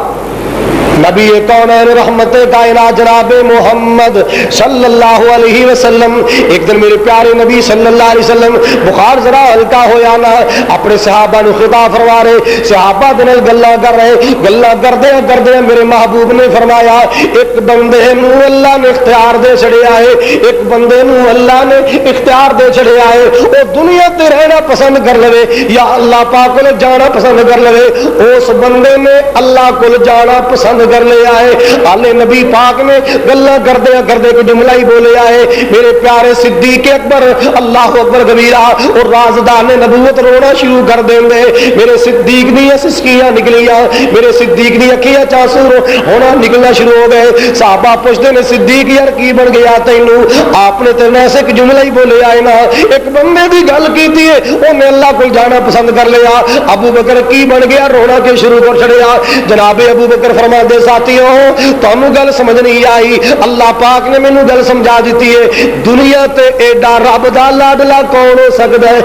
نبی کونین رحمت کائنات جناب محمد صلی اللہ علیہ وسلم، ایک دن میرے پیارے نبی صلی اللہ علیہ وسلم بخار ذرا ہلکا ہو جانا، اپنے صحابہ نو خطاب فرما رہے، صحابہ دے نال گلاں کر رہے، گلاں کردے میرے محبوب نے فرمایا ایک بندے نو اللہ نے اختیار دے چھڑیا ہے، ایک بندے نو اللہ نے اختیار دے چھڑیا ہے، او دنیا تے رہنا پسند کر لے یا اللہ پاک کول جانا پسند کر لے، اس بندے نے اللہ کول جانا پسند کر لیا ہے۔ آلے نبی پاک نے گلا کردے کو جملہ ہی بولے آئے، میرے پیارے صدیق اکبر اللہ اکبر کبیرہ اور رازدان نبوت رونا شروع کر دیں دے، میرے صدیق دی سسکیاں نکلیاں، میرے صدیق دی اکھیاں چانسور ہونا نکلنا شروع ہو گئے۔ صحابہ پوچھتے نے صدیق یار کی بن گیا تینوں؟ آپ نے تو ایسے ایک جملہ ہی بولے آئے نا، ایک بندے دی گل کیتی ہے انہیں اللہ کو جانا پسند کر لیا۔ ابو بکر کی بن گیا؟ رونا کے شروع کر چھڑیا۔ جناب ابو بکر فرما دے ساتھیوں تانوں گل سمجھ نہیں آئی، اللہ پاک نے مینوں گل سمجھا دیتی ہے، دنیا تے ایڈا رب دا لاڈلا کون ہو سکدا ہے؟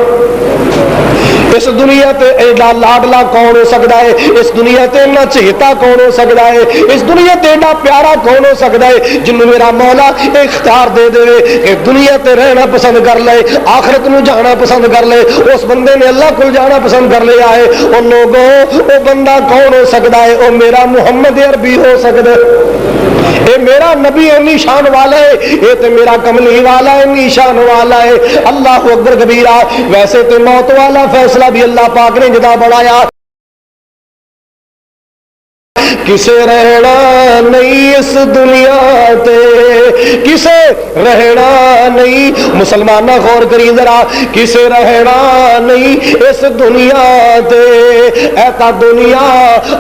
اس دنیا تے ایڈا لاڈلا کون ہو سکتا ہے؟ اس دنیا تے ایڈا چہیتا کون ہو سکتا ہے؟ اس دنیا تے ایڈا پیارا کون ہو سکتا ہے جنوں میرا مولا اختیار دے دے کہ دنیا تے رہنا پسند کر لے، آخرت نو جانا پسند کر لے، اس بندے نے اللہ کو جانا پسند کر لیا ہے۔ اور لوگوں وہ بندہ کون ہو سکتا ہے؟ وہ میرا محمد عربی ہو سکتا ہے، اے میرا نبی انی شان والا ہے، اے تے میرا کملی والا انی شان والا ہے۔ اللہ اکبر کبیرہ۔ ویسے تے موت والا فیصلہ بھی اللہ پاک نے جدا بنایا، کسے رہنا نہیں اس دنیا تے، کسے رہنا نہیں، مسلمانہ غور کری ذرا، کسے رہنا نہیں اس دنیا تے، ایتا دنیا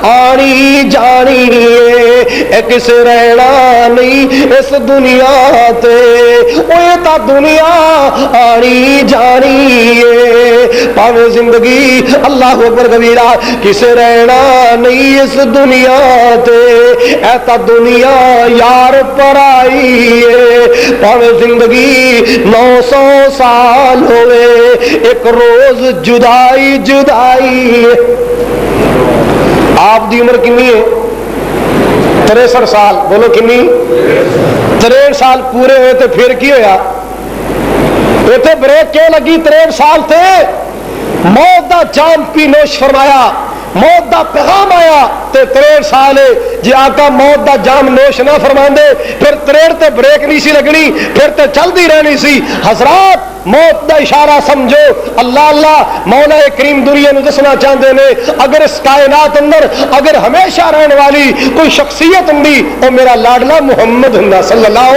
آنی جانی ہے، اے کسے رہنا نہیں اس دنیا تے، ایتا دنیا آنی جانی ہے، پاوے زندگی اللہ اکبر کبیرہ، کسے رہنا نہیں اس دنیا تے، ایتا دنیا یار پر آئی ہے، پاوے زندگی 900 سال ہوئے، ایک روز جدائی جدائی ہے۔ آپ دی عمر کنی ہے؟ 63 سال، بولو کنی؟ 63 سال پورے ہوئے تو پھر کی ہویا؟ ایتھے بریک کیوں لگی؟ 63 سال تھے، موت دا جام پی نوش فرمایا، موت دا پیغام آیا تے 63 سال جی آقا موت دا جام نوش نہ فرماندے پھر 63 تے بریک نہیں سی لگنی، پھر تے چلدی رہنی سی۔ حضرات موت دا اشارہ سمجھو، اللہ اللہ مولا کریم دنیا نو دسنا چاہتے نے اگر اس کائنات اندر اگر ہمیشہ رہن والی کوئی شخصیت ہوں وہ میرا لاڈلا محمد ہوں صلی اللہ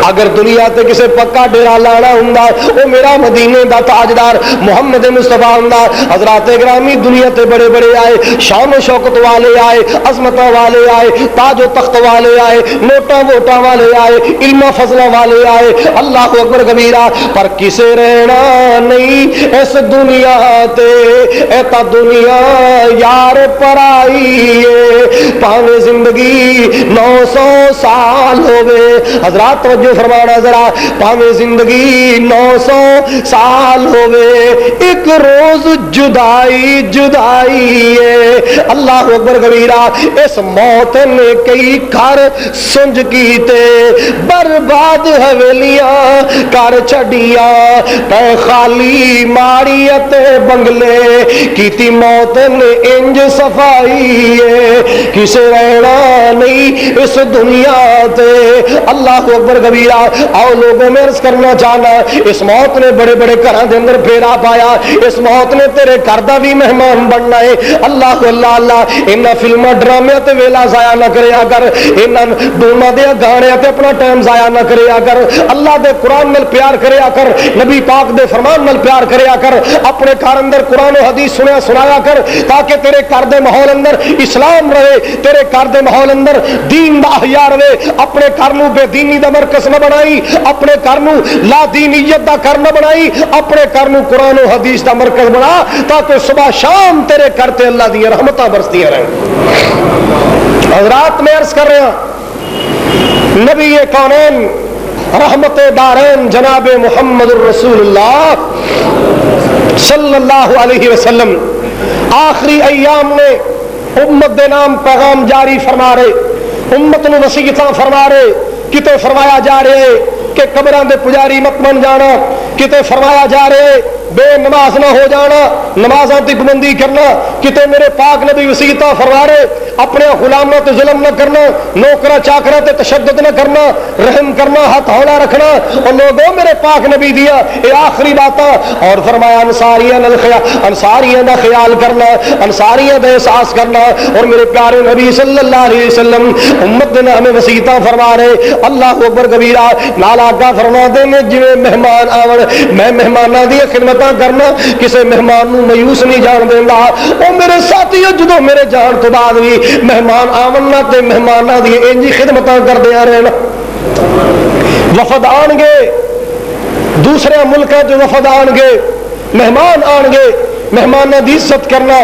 اگر دنیا تے کسے پکا ڈیرا لانا ہوندا او میرا مدینے دا تاجدار محمد مصطفیٰ ہوندا۔ حضرات گرامی دنیا تے بڑے بڑے آئے، شان و شوکت والے آئے، عظمتاں والے آئے، تاج و تخت والے آئے، نوٹاں ووٹاں والے آئے، علم و فضلہ والے آئے، اللہ اکبر کبیرہ، پر کسے رہنا نہیں اس دنیا تے، ایتا دنیا یار پرائی ہے، پاویں زندگی 900 سال ہوئے۔ حضرات توجہ فرمانا ذرا، پاویں زندگی 900 سال ہوئے، ایک روز جدائی جدائی ہے، اللہ اکبر کبیرہ۔ اس موت نے کئی گھر سنج کیتے، برباد حویلیاں کر چھڈیاں، پے خالی ماڑیت بنگلے کیتی موت نے انج صفائی ہے، کسے رہنا نہیں اس دنیا تے، اللہ اکبر کبیرہ۔ آؤ لوگوں میں عرض کرنا چاہنا، اس موت نے بڑے بڑے گھراں دے اندر پھیرا پایا، اس موت نے تیرے گھر دا بھی مہمان بننا ہے۔ اللہ اللہ اللہ، انہاں فلماں ڈرامے تے ویلا ضائع نہ کریا کر، انہاں ڈوما دے گانے تے اپنا ٹائم ضائع نہ کریا کر، اللہ دے قرآن نال پیار کریا کر، نبی پاک دے فرمان نال پیار کریا کر، اپنے گھر اندر قرآن و حدیث سنیا سنایا کر، تاکہ تیرے گھر دے ماحول اندر اسلام رہے، تیرے گھر دے ماحول اندر دین دا احیا رہے۔ اپنے گھر نو بے دینی دا مرکز نہ بنائی، اپنے گھر نو لا دینیت دا گھر نہ بنائی، اپنے گھر نو قرآن و حدیث دا مرکز بنا، تاکہ صبح شام تیرے گھر تے اللہ دی رحمتاں برستی رہیں۔ حضرات میں عرض کر رہا نبی کونین رحمت دارین جناب محمد الرسول اللہ صلی اللہ علیہ وسلم آخری ایام میں امت دے نام پیغام جاری فرما رہے، امت نو وصیتاں فرما رہے، کتے فرمایا جا رہے کہ قبراں دے پجاری مت بن جانا، کتے فرمایا جا رہے بے نماز نہ ہو جانا، نمازاں دی پابندی کرنا، کتے میرے پاک نبی وصیتاں فرما رہے اپنے غلاموں تے ظلم نہ کرنا، نوکرا چاکرا تے تشدد نہ کرنا، رحم کرنا، ہاتھ ہولا رکھنا، اور لوگوں میرے پاک نبی دیا اے آخری باتاں، اور فرمایا انصاریاں دا خیال کرنا، انصاریاں دا احساس کرنا، اور میرے پیارے نبی صلی اللہ علیہ وسلم امت نے ہمیں وصیتاں فرما رہے۔ اللہ اکبر کبیرہ، نال آقا فرما دے نے جویں مہمان آون، میں مہماناں دی خدمتاں کرنا، کسے مہمان نو مایوس نہیں جان دیندا۔ او میرے ساتھیو، جدوں میرے جان تو بعد بھی مہمان آونا تے مہماناں دی انجی خدمتاں کردیاں رہنا۔ وفد آن گے، دوسرے ملکاں جو وفد آن گے، مہمان آن گے، مہماناں دی عزت کرنا،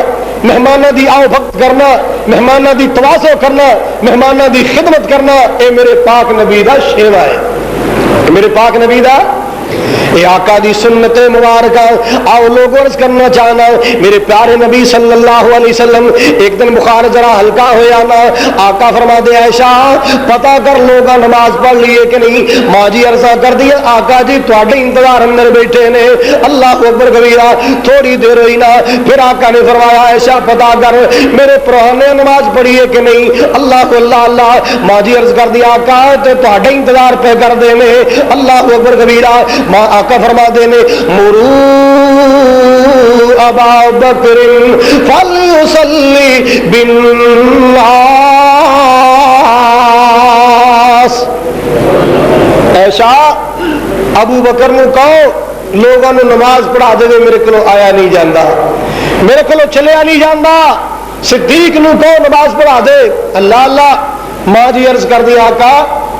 مہماناں دی آؤ بھگت کرنا، مہماناں دی تواضع کرنا، مہماناں دی خدمت کرنا، اے میرے پاک نبی دا شیوا ہے، میرے پاک نبی دا اے آقا دی سنت مبارکہ۔ آؤ لوگ عرض کرنا چاہنا، میرے پیارے نبی صلی اللہ علیہ وسلم ایک دن بخار ذرا ہلکا ہویا نا، آقا فرما دے عائشہ پتہ کر لوگا نماز پڑھ لیے کہ نہیں؟ ماں جی عرضہ کر دیا آقا جی تواڈے انتظار اندر بیٹھے نے۔ اللہ اکبر کبیرہ، تھوڑی دیر ہوئی نا، پھر آقا نے فرمایا عائشہ پتہ کر میرے پرانے نماز پڑھی ہے کہ نہیں؟ اللہ اللہ اللہ، ماں جی عرض کر دیا آقا تے تواڈے انتظار پہ کر دے نے۔ اللہ اکبر کبیرہ، ماں آقا فرما دینے مرو ابا بکر فلیصلی بالناس، ایسا ابو بکر نو کہو لوگوں نے نماز پڑھا دے، میرے کو آیا نہیں جاندہ، میرے کو چلیا نہیں جاندہ۔ صدیق نو کہو نماز پڑھا دے۔ اللہ اللہ، ماں جی عرض کر دیا آقا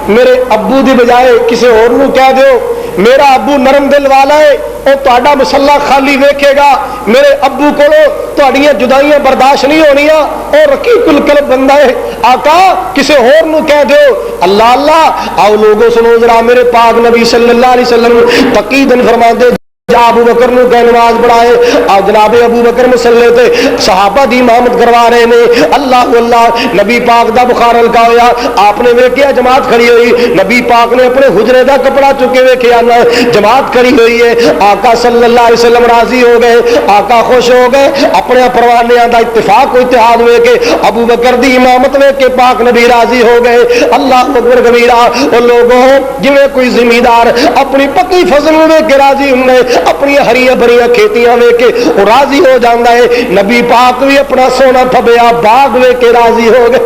میرے ابو دی بجائے کسی اور نو کہہ دیو، میرا ابو نرم دل والا ہے، وہ تہاڈا مسلح خالی ویکھے گا، میرے ابو کولو تہاڈیاں جدائیاں برداشت نہیں ہونیاں، اور رقیق القلب بندہ ہے، آقا کسی اور نو کہہ دیو۔ اللہ اللہ، آؤ لوگوں سنو ذرا، میرے پاک نبی صلی اللہ علیہ وسلم تقیدن فرماندے جا ابو بکر نو کہ نماز پڑھائے، اور جناب ابو بکر مسلح تے صحابہ دی امامت کروا رہے نے۔ اللہ اللہ، نبی پاک دا بخار ہلکا ہویا، آپ نے ویکھیا جماعت کھڑی ہوئی، نبی پاک نے اپنے حجرے دا کپڑا چکے ویکھیا نا جماعت کھڑی ہوئی ہے، آقا صلی اللہ علیہ وسلم راضی ہو گئے، آقا خوش ہو گئے، اپنے پروانیاں دا اتفاق و اتحاد ہوئے کہ ابو بکر دی امامت ویکھ کے پاک نبی راضی ہو گئے۔ اللہ اکبر کبیرہ، اور لوگوں جویں کوئی زمیندار اپنی پکی فصل ویکھ کے راضی ہوندے، اپنی ہریاں بھریاں کھیتیاں ویکھ کے راضی ہو جاندا ہے، نبی پاک بھی اپنا سونا پھبیا باغ ویکھ کے راضی ہو گئے۔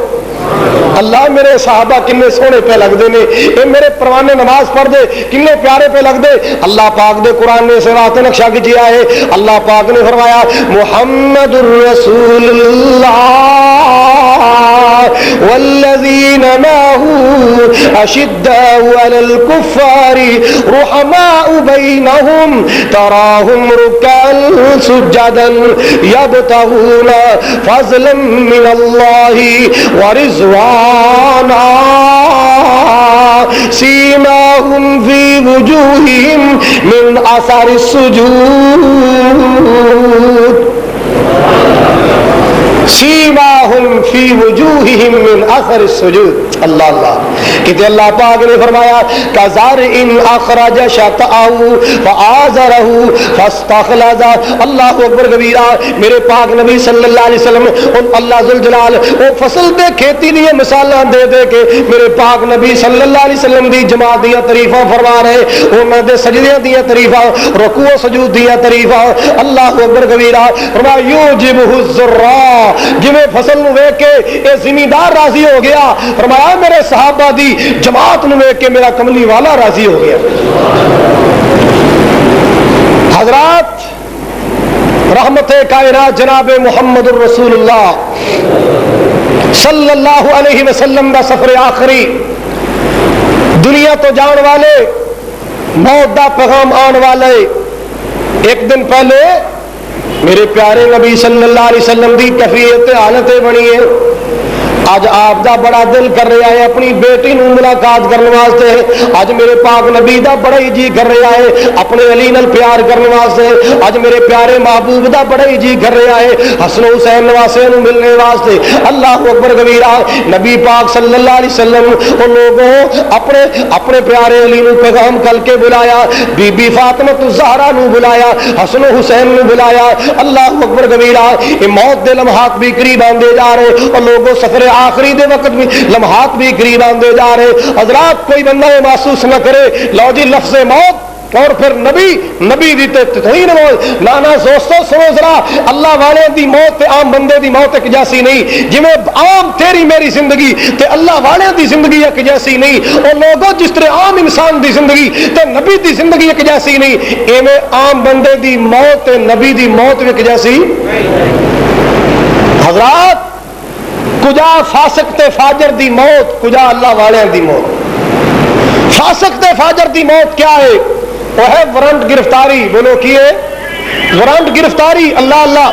اللہ میرے صحابہ کنے سونے پہ لگ دے نے, اے میرے پروانے نماز پڑھ دے کنے پیارے پہ لگ دے. اللہ پاک دے قرآن نے سراط نقشہ کیا ہے. اللہ پاک نے فرمایا محمد الرسول اللہ والذین معه اشداء علی الکفار رحماء بینہم تراہم رکعا سجدا یبتغون فضلا من اللہ ورضوانا سیماہم فی وجوہہم من اثر السجود سیماہم فی وجوہہم من اثر السجود. اللہ اللہ کہ اللہ پاک نے فرمایا کزارع اخرج شطأہ فآزرہ فاستخلظ. اللہ اکبر کبیرہ. میرے پاک نبی صلی اللہ علیہ وسلم اور اللہ ذوالجلال وہ فصل دے کھیتی دی مثالاں دے دے کے میرے پاک نبی صلی اللہ علیہ وسلم دی جماعت دیاں تعریفاں فرما رہے, انہاں دے سجدیاں دیاں تعریفاں, رکوع و سجود دیاں تعریفاں. اللہ اکبر کبیرہ. فرمایا یوجبہ الذرا, جویں فصل نو ویکھ کے اے زمیندار راضی ہو گیا, فرمایا میرے صحابہ دی جماعت نو ویکھ کے میرا کملی والا راضی ہو گیا. حضرات رحمت کائنات جناب محمد الرسول اللہ صلی اللہ علیہ وسلم دا سفر آخری, دنیا تو جان والے, موت دا پیغام آن والے. ایک دن پہلے میرے پیارے نبی صلی اللہ علیہ وسلم دی کیفیت حالت بنی ہے. آج آپ دا بڑا دل کر رہا ہے اپنی بیٹی نو ملاقات کرنے واسطے. آج میرے پاک نبی دا بڑا ہی جی کر رہا ہے اپنے علی نال پیار کرنے واسطے. آج میرے پیارے محبوب دا بڑا ہی جی کر رہا ہے حسن حسین نواسے نو ملنے واسطے. اللہ اکبر کبیرہ. نبی پاک صلی اللہ علیہ وسلم ان لوگوں اپنے پیارے علی نو پیغام کر کے بلایا, بی بی فاطمہ الزہرا نو بلایا, حسن حسین نو بلایا. اللہ اکبر کبیرہ. یہ موت دے لمحات بھی قریب آندے جا رہے اور لوگوں سفر آخری دے وقت بھی لمحات بھی قریب آندے جا رہے. حضرات کوئی بندہ یہ محسوس نہ کرے لو جی لفظ موت اور پھر نبی دی توہین موت. نانا دوستو سنو ذرا, اللہ والے دی موت تے عام بندے دی موت ایک جیسی نہیں. جویں عام تیری میری زندگی تے اللہ والے دی زندگی ایک جیسی نہیں. اور لوگوں جس طرح عام انسان دی زندگی تے نبی دی زندگی ایک جیسی نہیں, ایویں عام بندے دی موت تے نبی دی موت ایک جیسی. حضرات کجا فاسق تے فاجر دی موت, کجا اللہ والے دی موت. فاسق تے فاجر دی موت کیا ہے؟ وہ ہے وارنٹ گرفتاری. بولو کی ہے وارنٹ گرفتاری. اللہ اللہ.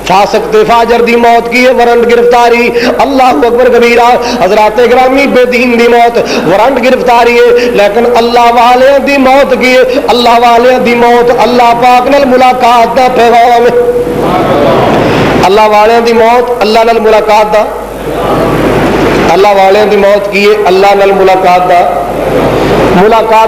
فاسق تے فاجر دی موت کی ہے وارنٹ گرفتاری. اللہ اکبر کبیرہ. حضرات گرامی بے دین دی موت وارنٹ گرفتاری ہے, لیکن اللہ والے دی موت کی ہے اللہ والے دی موت اللہ پاک نال ملاقات دا پیغام ہے. اللہ والے دی موت اللہ نال ملاقات دا, اللہ والے دی موت کی ہے اللہ نال ملاقات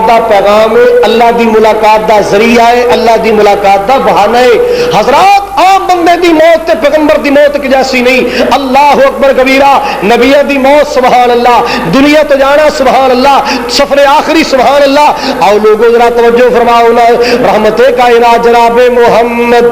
دا پیغام ہے. اللہ دی ملاقات دا ذریعہ ہے, اللہ دی ملاقات دا بہانہ ہے. حضرات عام بندے دی موت تے پیغمبر دی موت کی جیسی نہیں. اللہ اکبر کبیرہ. نبی دی موت سبحان اللہ, دنیا تو جانا سبحان اللہ, سفر آخری سبحان اللہ. آؤ لوگوں ذرا توجہ فرماؤ نا. رحمت کائنات جناب محمد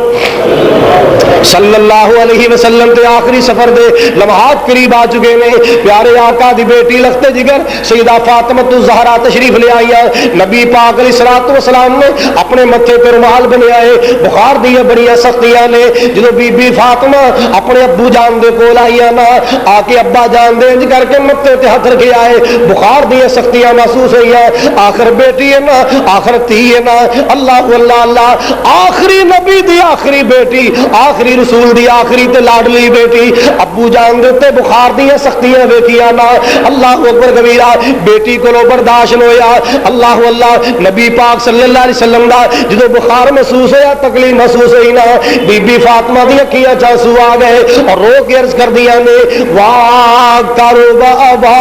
صلی اللہ علیہ وسلم تے آخری سفر دے لمحات قریب آ چکے نے. پیارے آقا دی بیٹی لخت جگر سیدہ فاطمہ الزہرا تشریف لے آئی ہے. نبی پاک علیہ الصلوۃ والسلام نے اپنے متھے پہ رومال بنیا ہے. بخار دی بڑیاں سختیاں نے. جدو بی بی فاطمہ اپنے ابو جان دے کول آئی نا, آ کے ابا جان دے انج کر کے متھے تے ہاتھ رکھے آئے. بخار دی سختیاں محسوس ہوئی ہے. آخر بیٹی ہے نا, آخر تھی ہے نا. اللہ اللہ اللہ. آخری نبی دی آخری بیٹی, آخری رسول دی آخری تے لاڈلی بیٹی, ابو جان دے تے بخار دی سختیاں ویکھیاں نا. اللہ اکبر کبیرہ. بیٹی کو برداشت نہ ہویا. اللہ اللہ. نبی پاک صلی اللہ علیہ وسلم دا جدو بخار محسوس ہویا, تکلیف محسوس ہوئی نا, بی بی فاطمہ دی اکھیاں چ آنسو آ گئے اور رو کے عرض کر دیا نے واہ کرب ابا,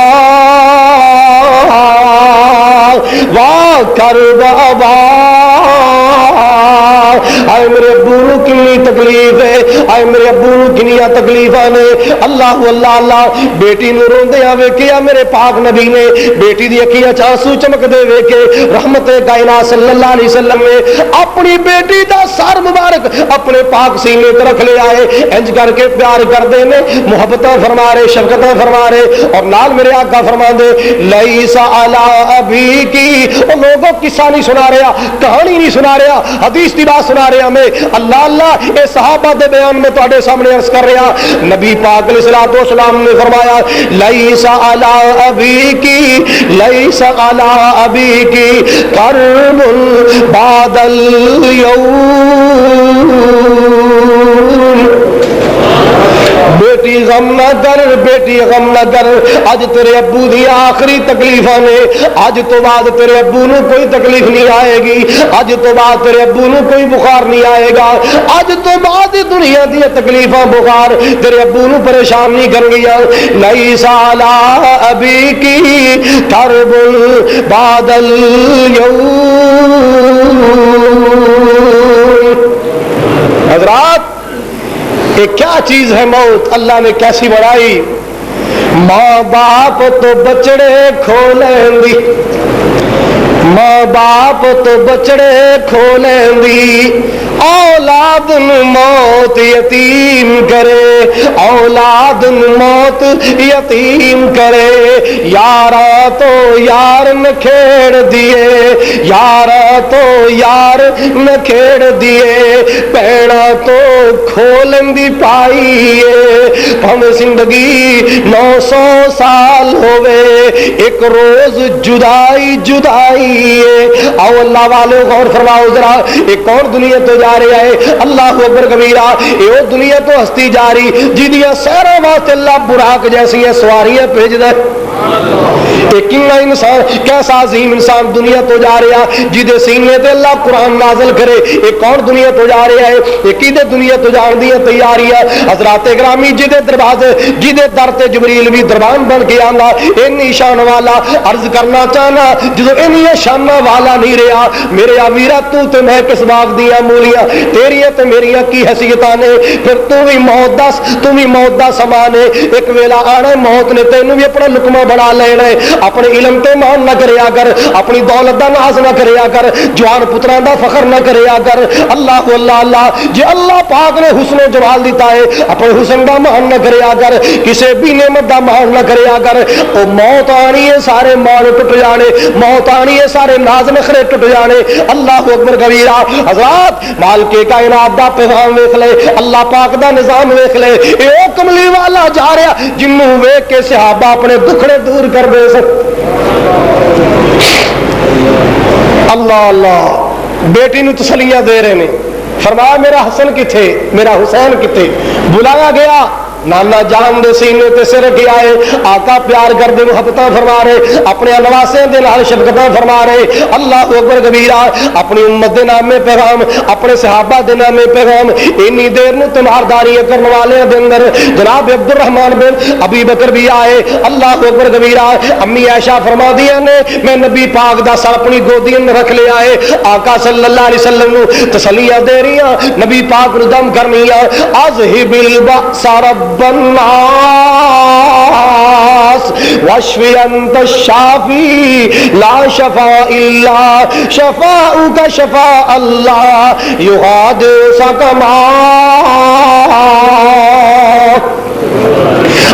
واہ کرب ابا. اے میرے ابو نو کنی تکلیف ہے، آئے میرے ابو نو کنیاں تکلیفاں نے۔ اللہ اللہ اللہ، بیٹی نو روندیاں ویکھیا میرے پاک نبی نے، بیٹی دی اکھیاں چ آنسو چمکدے ویکھے، رحمت کائنات صلی اللہ علیہ وسلم نے اپنی بیٹی دا سر مبارک اپنے پاک سینے تے رکھ لیا ہے، انج کر کے پیار کردے نے، محبتاں فرما رہے، شفقتاں فرما رہے، اور نال میرے آقا فرما دے لیس علی ابی کی، او لوگوں قصہ نہیں سنا رہا، کہانی نہیں سنا رہا، حدیث دی بات سنا رہا میں، اللہ اللہ اے صحابہ دے بیان میں تواڈے سامنے عرض کر رہا، نبی پاک علیہ الصلوۃ والسلام نے فرمایا لیس علی ابی کی، لیس علی ابی کی کرب بعد اليوم، بیٹی غم نہ کر، بیٹی غم نہ کر، اج تیرے ابو دی آخری تکلیفاں نے، اج تو بعد تیرے ابو نو کوئی تکلیف نہیں آئے گی، اج تو بعد تیرے ابو نو کوئی بخار نہیں آئے گا، اج تو بعد دنیا دی تکلیفاں بخار تیرے ابو نو پریشان نہیں کر گیا، لیس علی ابی کی کرب بعد اليوم۔ حضرات یہ کیا چیز ہے موت، اللہ نے کیسی بڑھائی، ماں باپ تو بچڑے کھو لیندی، ماں باپ تو بچڑے کھو لیندی، اولاد نو موت یتیم کرے، اولاد نو موت یتیم کرے، یاراں تو یار نکھیڑ دیے، یاراں تو یار نکھیڑ دیے، پیڑا تو کھولن دی پائیے، ہم زندگی 900 سال ہوئے، ایک روز جدائی جدائی ہے۔ او اللہ والے غور فرماؤ ذرا، ایک کون دنیا تو جا رہا ہے، اللہ اکبر کبیرہ، یہ دنیا تو ہستی جاری جدیاں سہروں واسطے اللہ براق جیسی سواریاں بھیج دے، ایک انسان کیسا عظیم انسان دنیا تو جا رہا جدے سینے تے اللہ قرآن نازل کرے، ایک کون دنیا تو جا رہا ہے، ایک ہی دنیا تو جان دی تیاریاں، حضرات گرامی جدے دروازے جدے در تے جبریل بھی دربان بن کے آنا، اینی شان والا عرض کرنا چاہنا جدو اینی شان والا نہیں رہا، میرے آویرہ تو تے میں کس باغ دیا مولیاں تیریاں تے میریاں کی حیثیتاں نے، پھر تو بھی موت دا سمانے، ایک ویلا آنا موت نے تینوں بھی اپنا لقمہ بنا لینا ہے، اپنے علم تے مان نہ کریا کر، اپنی دولت دا ناز نہ کریا کر، جوان پتران دا فخر نہ کریا کر، اللہ اللہ اللہ، جے اللہ پاک نے حسن و جمال دیتا ہے اپنے حسن دا مان نہ کریا کر، کسے بھی نعمت دا مان نہ کریا کر، او موت آنی ہے سارے مان ٹوٹ جانے، موت آنی ہے سارے ناز نخرے ٹوٹ جانے، اللہ اکبر کبیرہ۔ حضرات مالک کائنات دا پیغام ویکھ لے، اللہ پاک دا نظام ویکھ لے، اے او کملی والا جا رہا جنوں ویکھ کے صحابہ اپنے دکھڑے دور کر دے سک۔ اللہ اللہ، بیٹی نو تسلیاں دے رہے نے، فرمایا میرا حسن کتھے، میرا حسین کتھے، بلایا گیا، نانا جان دے سینے تے سر رکھے آئے، آقا پیار کر دے محبتاں فرما رہے، اپنے نواسے دے نال شفقتاں فرما رہے، اللہ اکبر کبیرہ، اپنی امت دے نامے پیغام، اپنے صحابہ دے نامے پیغام، اینی دیر نو تمہارداری کرنے والے دے اندر جناب عبد الرحمن بن ابی بکر بھی آئے، اللہ اکبر کبیرہ، امی عائشہ فرما دیا نے میں نبی پاک دا سر اپنی گودی اندر رکھ لے آئے، آقا صلی اللہ علیہ وسلم نو تسلیاں دے رہی ہیں، نبی پاک نو دم کرنی ہے، اذهب البأس الناس واشفی انت الشافی لا شفاء الا شفاؤک شفاء اللہ یغادر سقما۔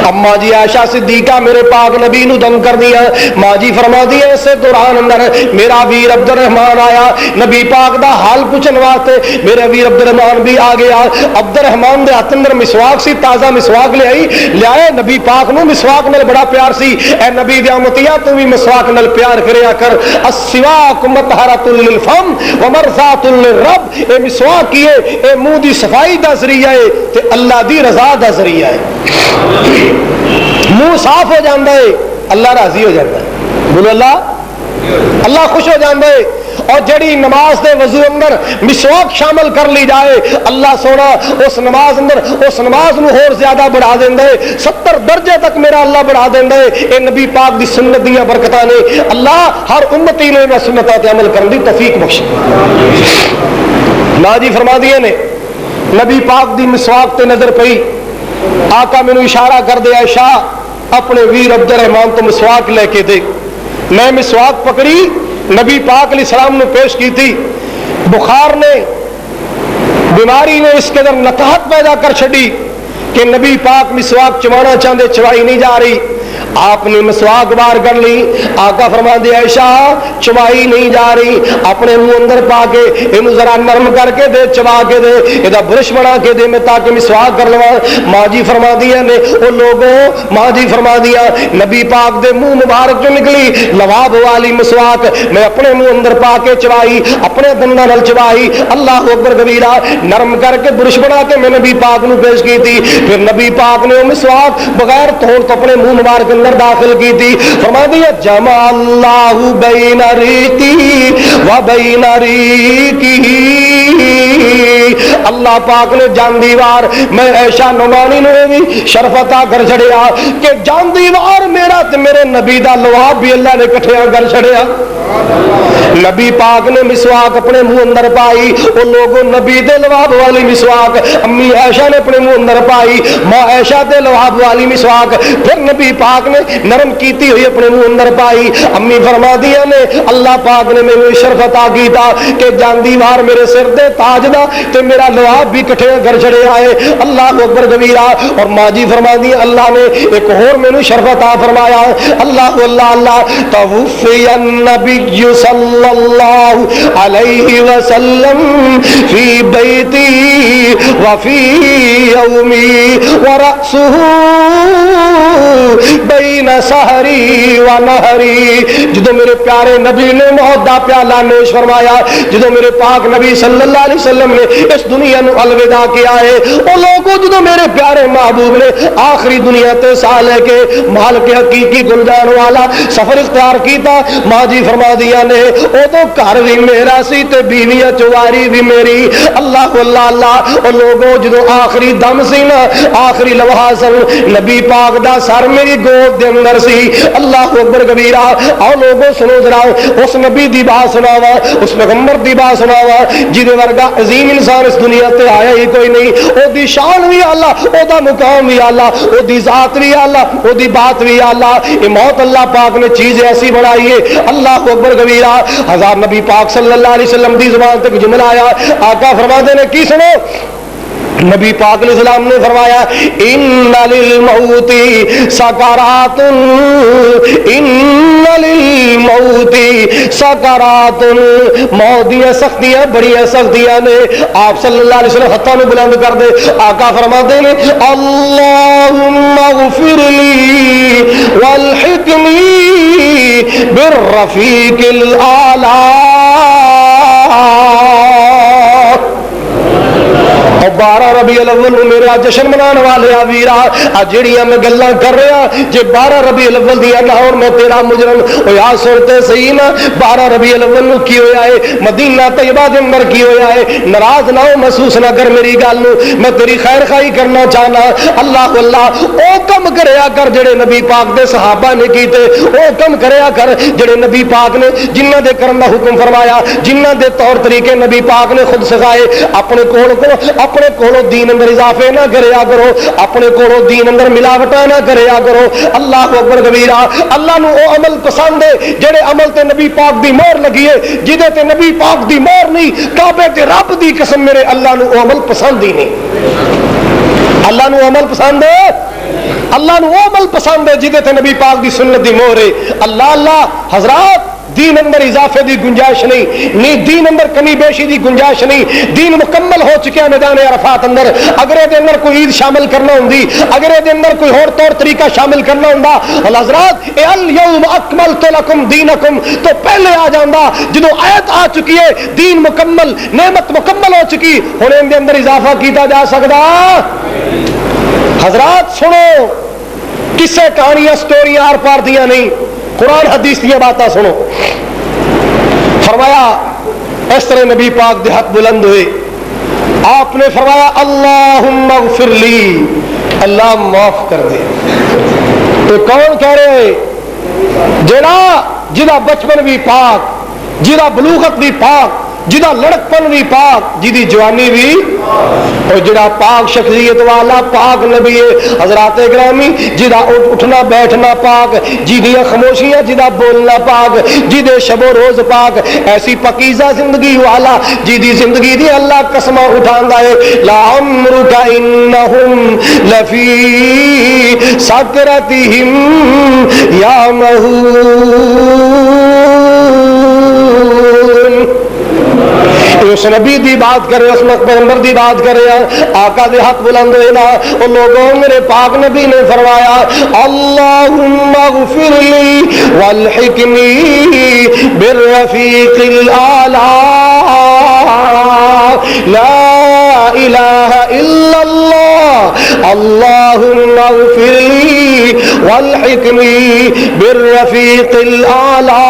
اما جی عائشہ صدیقہ میرے پاک نبی نو دم کر دیا، ماں جی فرما دیا اسے دوران اندر میرا ویر عبد الرحمان آیا نبی پاک دا حال پوچھن واسطے، میرے ویر عبد الرحمان بھی آ گیا، عبد الرحمان دے ہاتھ اندر مسواک سی، تازہ مسواک لے آئی، لے آئے، نبی پاک نو مسواک نال بڑا پیار سی، اے نبی دی امتیاں تو بھی مسواک نال پیار کریا کر، السواک مطہرۃ للفم ومرضات للرب، اے مسواک کیے اے منہ دی صفائی دا ذریعہ ہے تے اللہ دی رضا دا ذریعہ ہے، منہ صاف ہو جاندہ ہے اللہ راضی ہو جاندہ ہے، بولو اللہ خوش ہو جاندہ ہے، اور جڑی نماز دے وضو اندر مسواک شامل کر لی جائے اللہ سونا اس نماز اندر اس نماز نو اور زیادہ بڑھا دیندہ ہے، 70 درجے تک میرا اللہ بڑھا دیندہ ہے، اے نبی پاک دی سنت دیاں برکتاں نے، اللہ ہر امتی نے سنتاں تے عمل کرن دی توفیق بخشے۔ نا جی فرما دیے نے نبی پاک دی مسواک تے نظر پئی، آقا مینوں اشارہ کر دے عائشہ اپنے ویر عبد الرحمان تو مسواک لے کے دے۔ میں مسواک پکڑی، نبی پاک علیہ السلام نے پیش کی تھی، بخار نے بیماری نے اس کے اندر نقاہت پیدا کر چھڑی کہ نبی پاک مسواک چوانا چاہتے، چوائی نہیں جا رہی، آپ نے مسواک بار کر لی، آقا فرما دے عائشہ چوائی نہیں جا رہی، اپنے منہ اندر پا کے انہوں ذرا نرم کر کے دے، چوا کے دے، یہ برش بنا کے دے میں تاکہ مسواک کر لوا۔ ماں جی فرما دیا نے وہ لوگوں، ماں جی فرما دیا نبی پاک دے منہ مبارک جو نکلی لواب والی مسواک میں اپنے منہ اندر پا کے چوائی، اپنے دنداں نال چوائی، اللہ اکبر کبیرہ، نرم کر کے برش بنا کے میں نبی پاک نو پیش کی تھی۔ پھر نبی پاک نے وہ مسواک بغیر توڑ تو اپنے منہ مبارک اندر داخل کی تھی۔ فرما دیا جمع اللہ بین ریقی و بین ریقی، اللہ پاک نے جان دیوار میں عائشہ نعمانی نے بھی شرف عطا کر چھڑیا کہ جان دیوار میرا تے میرے نبی دا لواب بھی اللہ نے کٹھیا کر چھڑیا۔ نبی پاک نے مسواک اپنے منہ اندر پائی، وہ لوگوں نبی دے لواب والی مسواک امی عائشہ نے اپنے منہ اندر پائی، ماں عائشہ دے لواب والی مسواک پھر نبی پاک نے نرم کیتی ہوئی اپنے منہ اندر پائی۔ امی فرما دیا نے اللہ پاک نے میرے شرف عطا کیتا کہ جان دیوار میرے سر دے تاج دا تے میرا لواب بھی کٹھے گھر چڑے آئے، اللہ اکبر کبیرہ۔ اور ماں جی فرما دی اللہ نے ایک اور میرے شرف عطا فرمایا، اللہ اللہ اللہ توفی النبی صلی اللہ علیہ وسلم فی بیتی وفی یومی ورأسہ بین سحری و نہری۔ جدو میرے پیارے نبی نے موت دا پیالہ نوش فرمایا، جدو میرے پاک نبی صلی اللہ علیہ وسلم نے اس دنیا نو الوداع کیا ہے، وہ لوگوں جدو میرے پیارے محبوب نے آخری دنیا تے سالے کے مال کے حقیقی گلدان والا سفر اختیار کیتا، ماں جی فرما دیا نے او تو گھر بھی میرا سی تے بیویاں چواری بھی میری، اللہ اللہ اللہ۔ وہ لوگوں جدو آخری دم سی نا، آخری لمحہ سن، نبی پاک دا سر میری گود دے اندر سی، اللہ اکبر کبیرہ۔ آؤ لوگوں سنو ذرا اس نبی دی بات سناوا، اس پیغمبر دی بات سناوا جدے ورگا عظیم انسان اس دنیا تے آیا ہی کوئی نہیں، او دی شان بھی اعلیٰ، او دا مقام بھی اعلیٰ، او دی ذات بھی اعلیٰ، او دی بات بھی اعلیٰ۔ یہ موت اللہ پاک نے چیز ایسی بنائی ہے، اللہ اکبر کبیرہ۔ ہزار نبی پاک صلی اللہ علیہ وسلم دی زبان تک جملہ آیا، آقا فرماتے نے کی سنو، نبی پاک علیہ السلام نے فرمایا ان للموت سکرات، ان للموت سکرات، موت دی سختیاں بڑی سختیاں نے۔ آپ صلی اللہ علیہ وسلم ہاتھوں میں بلند کر دے، آقا فرماتے ہیں اللہم اغفر لی والحقنی بالرفیق الاعلی۔ 12 ربیع الاول میرے جشن منانے والے ویرا جڑیاں میں گلاں کر رہا، جے 12 ربیع الاول دیا نہ ہون میں تیرا مجرم او یا سنتے صحیح نا۔ 12 ربیع الاول نو کی ہویا ہے مدینہ طیبہ دے اندر کی ہویا ہے، ناراض نہ ہو، محسوس نہ کر میری گل نو، میں تیری خیر خواہی کرنا چاہنا۔ اللہ اللہ او کم کریا کر جڑے نبی پاک دے صحابہ نے کیتے، او کم کریا کر جڑے نبی پاک نے جنہ دے کرن دا حکم فرمایا، جنہ دے طور طریقے نبی پاک نے خود سکھائے۔ اپنے کول کو اپنے کولو دین اندر اضافے نہ کریا کرو، اپنے کولو دین اندر ملاوٹاں نہ کریا کرو۔ اللہ اکبر کبیرہ۔ اللہ نو او عمل پسند ہے جڑے عمل تے نبی پاک دی مہر لگی ہے، جدے تے نبی پاک دی مہر نہیں، کعبے تے رب دی قسم میرے اللہ نو او عمل پسند ہی نہیں۔ اللہ نو عمل پسند ہے، اللہ نو او عمل پسند ہے جدے تے نبی پاک دی سنت دی مہر ہے۔ اللہ اللہ حضرات، دین اندر اضافے دی گنجائش نہیں، دین اندر کمی بیشی دی گنجائش نہیں، دین مکمل ہو چکا میدان عرفات اندر۔ اگر دے اندر کوئی عید شامل کرنا ہوندی، اگر دے اندر کوئی اور طور طریقہ شامل کرنا ہوندا، حضرات الیوم اکملت لکم دینکم تو پہلے آ جاندا، جدو آیت آ چکی ہے دین مکمل، نعمت مکمل ہو چکی، ہن ان دے اندر اضافہ کیتا جا سکدا۔ حضرات سنو، کسے کہانیاں سٹوریاں آر پار دیاں نہیں، قرآن حدیث کی باتیں سنو۔ فرمایا اس طرح نبی پاک دے ہاتھ بلند ہوئے، آپ نے فرمایا اللہم اغفر لی، اللہ معاف کر دے۔ تو کون کہہ رہے جنا جدا بچپن بھی پاک، جدا بلوغت بھی پاک، جدا لڑکپن بھی پاک، جدی جوانی بھی، اور جڑا پاک شخصیت والا پاک نبی حضرات گرامی، جدا اٹھنا بیٹھنا پاک، جدی خاموشیاں جدا بولنا پاک، جدے شب و روز پاک، ایسی پاکیزہ زندگی والا جدی زندگی دی اللہ قسمہ اٹھاندا ہے، لعمرک انہم لفی سکرتہم یعمہون۔ اس نبی دی بات کرے، اس پیغمبر دی بات کرے، آقا دے حق بلند ہوئے نا، اور لوگوں میرے پاک نبی نے فرمایا اللہم اغفر لی والحقنی بالرفیق الاعلی، لا الہ الا اللہ، اللہم اغفر لی والحقنی بالرفیق الاعلی۔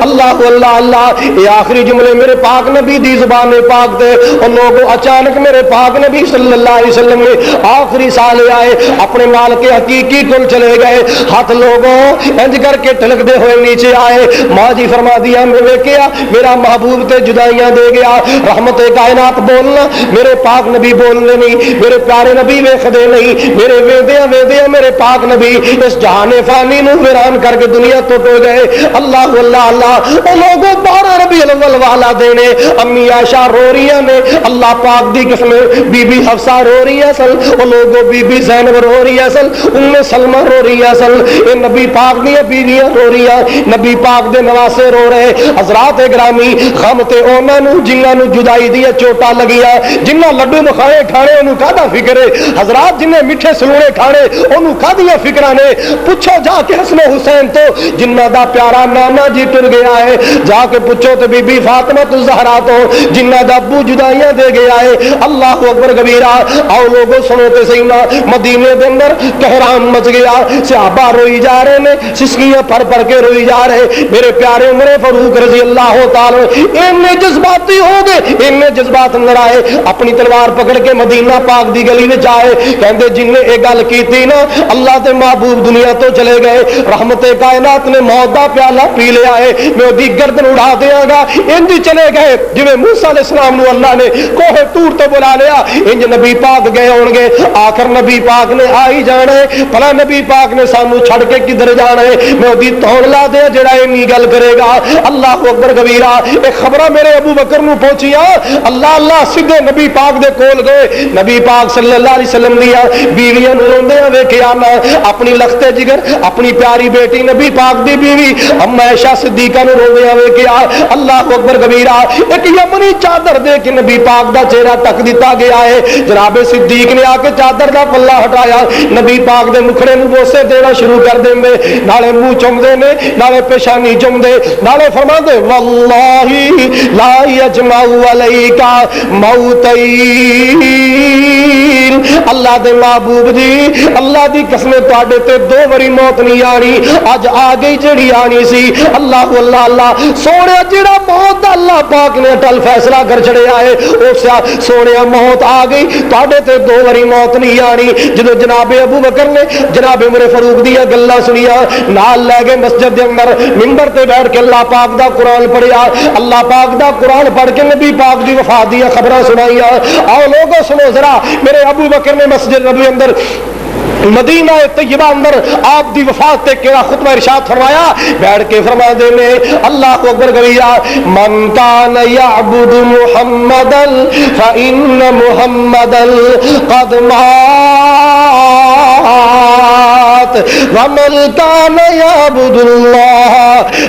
اللہ اللہ اللہ، یہ آخری جملے میرے پاک نبی دی زبان پاک دے، اور لوگوں اچانک میرے پاک نبی صلی اللہ علیہ وسلم نے آخری سال آئے، اپنے مال کے حقیقی کل چلے گئے، ہاتھ لوگوں انج کر کے ٹلکتے ہوئے نیچے آئے، ماں جی فرما دیا میں کیا میرا محبوب تے جدائیاں دے گیا، رحمت کائنات بولنا میرے پاک نبی بولنے نہیں، میرے پیارے نبی ویکھدے نہیں، میرے ویدیاں ویدیاں میرے پاک نبی اس جہان فانی نو ویران کر کے دنیا تو ٹو گئے۔ اللہ اللہ اللہ، او لوگوں 12 ربیع الاول والا دینے، امی عائشہ رو رہی نے، اللہ پاک دی قسم بی بی حفصہ رو رہی ہے سن، او لوگوں بی بی زینب رو رہی ہے سن، ام سلمہ رو رہی ہے سن، اے نبی پاک دی بیویاں رو رہی ہیں، نبی پاک دے نواسے رو رہے۔ حضرات گرامی، غم تے انہاں نو جنہاں نو جدائی دی چوٹا لگیا، جنہاں لڈو مکھانے کھانے انہوں کادا فکر ہے، حضرات جنہیں میٹھے سلونے کھانے انہوں کادیاں فکراں نے، پوچھو جا کے حسن حسین تو جنہ دا پیارا نانا جی ٹر گیا ہے، جا کے پوچھو تو بی بی فاطمہ الزہرا تو جنہ دا ابو جدائیاں دے گیا ہے۔ اللہ اکبر کبیرہ، آؤ لوگوں سنو تے صحیح نا، مدینے دے اندر کہرام مچ گیا، صحابہ روئی جا رہے نے، سسکیاں پھر پھر کے روئی جا رہے، میرے پیارے عمر فاروق رضی اللہ تعالی اتنے جذباتی ہو گئے، اتنے جذبات اندر آئے، اپنی تلوار پکڑ کے مدینہ پاک دی گلی وچ آئے، کہندے جن نے یہ گل کیتی نا اللہ دے محبوب دنیا تو چلے گئے، رحمت کائنات نے موت دا پیالہ پی لیا ہے، میں دی گردن اڑا دیاں گا، انج چلے گئے جویں موسیٰ علیہ السلام نو اللہ نے کوہ طور تے بلا لیا، انج نبی پاک گئے ہون گے، آخر نبی پاک نے آئی جانا ہے، بھلا نبی پاک نے سانو چھڑ کے کدھر جانا ہے، میں دی تون لا دیا جڑا اینی گل کرے گا۔ اللہ اکبر کبیرہ، ایک خبراں میرے ابو بکر نو پہنچیاں، اللہ اللہ سیدھے نبی پاک دے کول گئے، نبی پاک صلی اللہ علیہ وسلم دیا بیویاں روندیاں ویکھیا، اپنی لخت جگر اپنی پیاری بیٹی نبی پاک دی بیوی اما عائشہ صدیقہ نو روندیاں ویکھیا، اللہ اکبر کبیرہ، ایک یمنی چادر دے کے نبی پاک دا چہرہ ٹک دیتا گیا ہے، جناب صدیق نے آ کے چادر دا پلہ ہٹایا، نبی پاک دے مکھڑے نو بوسے دینا شروع کر دیندے، نالے منہ چومدے نے، نالے پیشانی چومدے، نالے فرماندے واللہ لا یجمع علیکا موتین، اللہ دے محبوب جی اللہ دی قسم تواڈے تے 2 واری موت نہیں آنی، اج آ گئی جڑی آنی سی۔ اللہ اللہ اللہ، سونے جڑا موت دا اللہ پاک نے اٹل فیصلہ کر چھڑیا ہے، اس سونے موت آ گئی تواڈے تے 2 واری موت نہیں آنی۔ جدو جناب ابو بکر نے جناب عمر فاروق دی گلاں سنیاں، نال لے گئے مسجد دے اندر، منبر تے بیٹھ کے اللہ پاک دا قرآن پڑھیا، اللہ پاک دا قرآن پڑھ کے نبی پاک دی وفات دی خبراں سنائیاں۔ آؤ لوگوں سنو ذرا، میرے ابو بکر نے مسجد نبی اندر مدینہ طیبہ اندر آپ دی وفات تے کیڑا خطبہ ارشاد فرمایا، بیٹھ کے فرما دے نے اللہ اکبر کبیرہ، من کان یعبد محمدا فإن محمدا قد مات ومن کان یعبد اللہ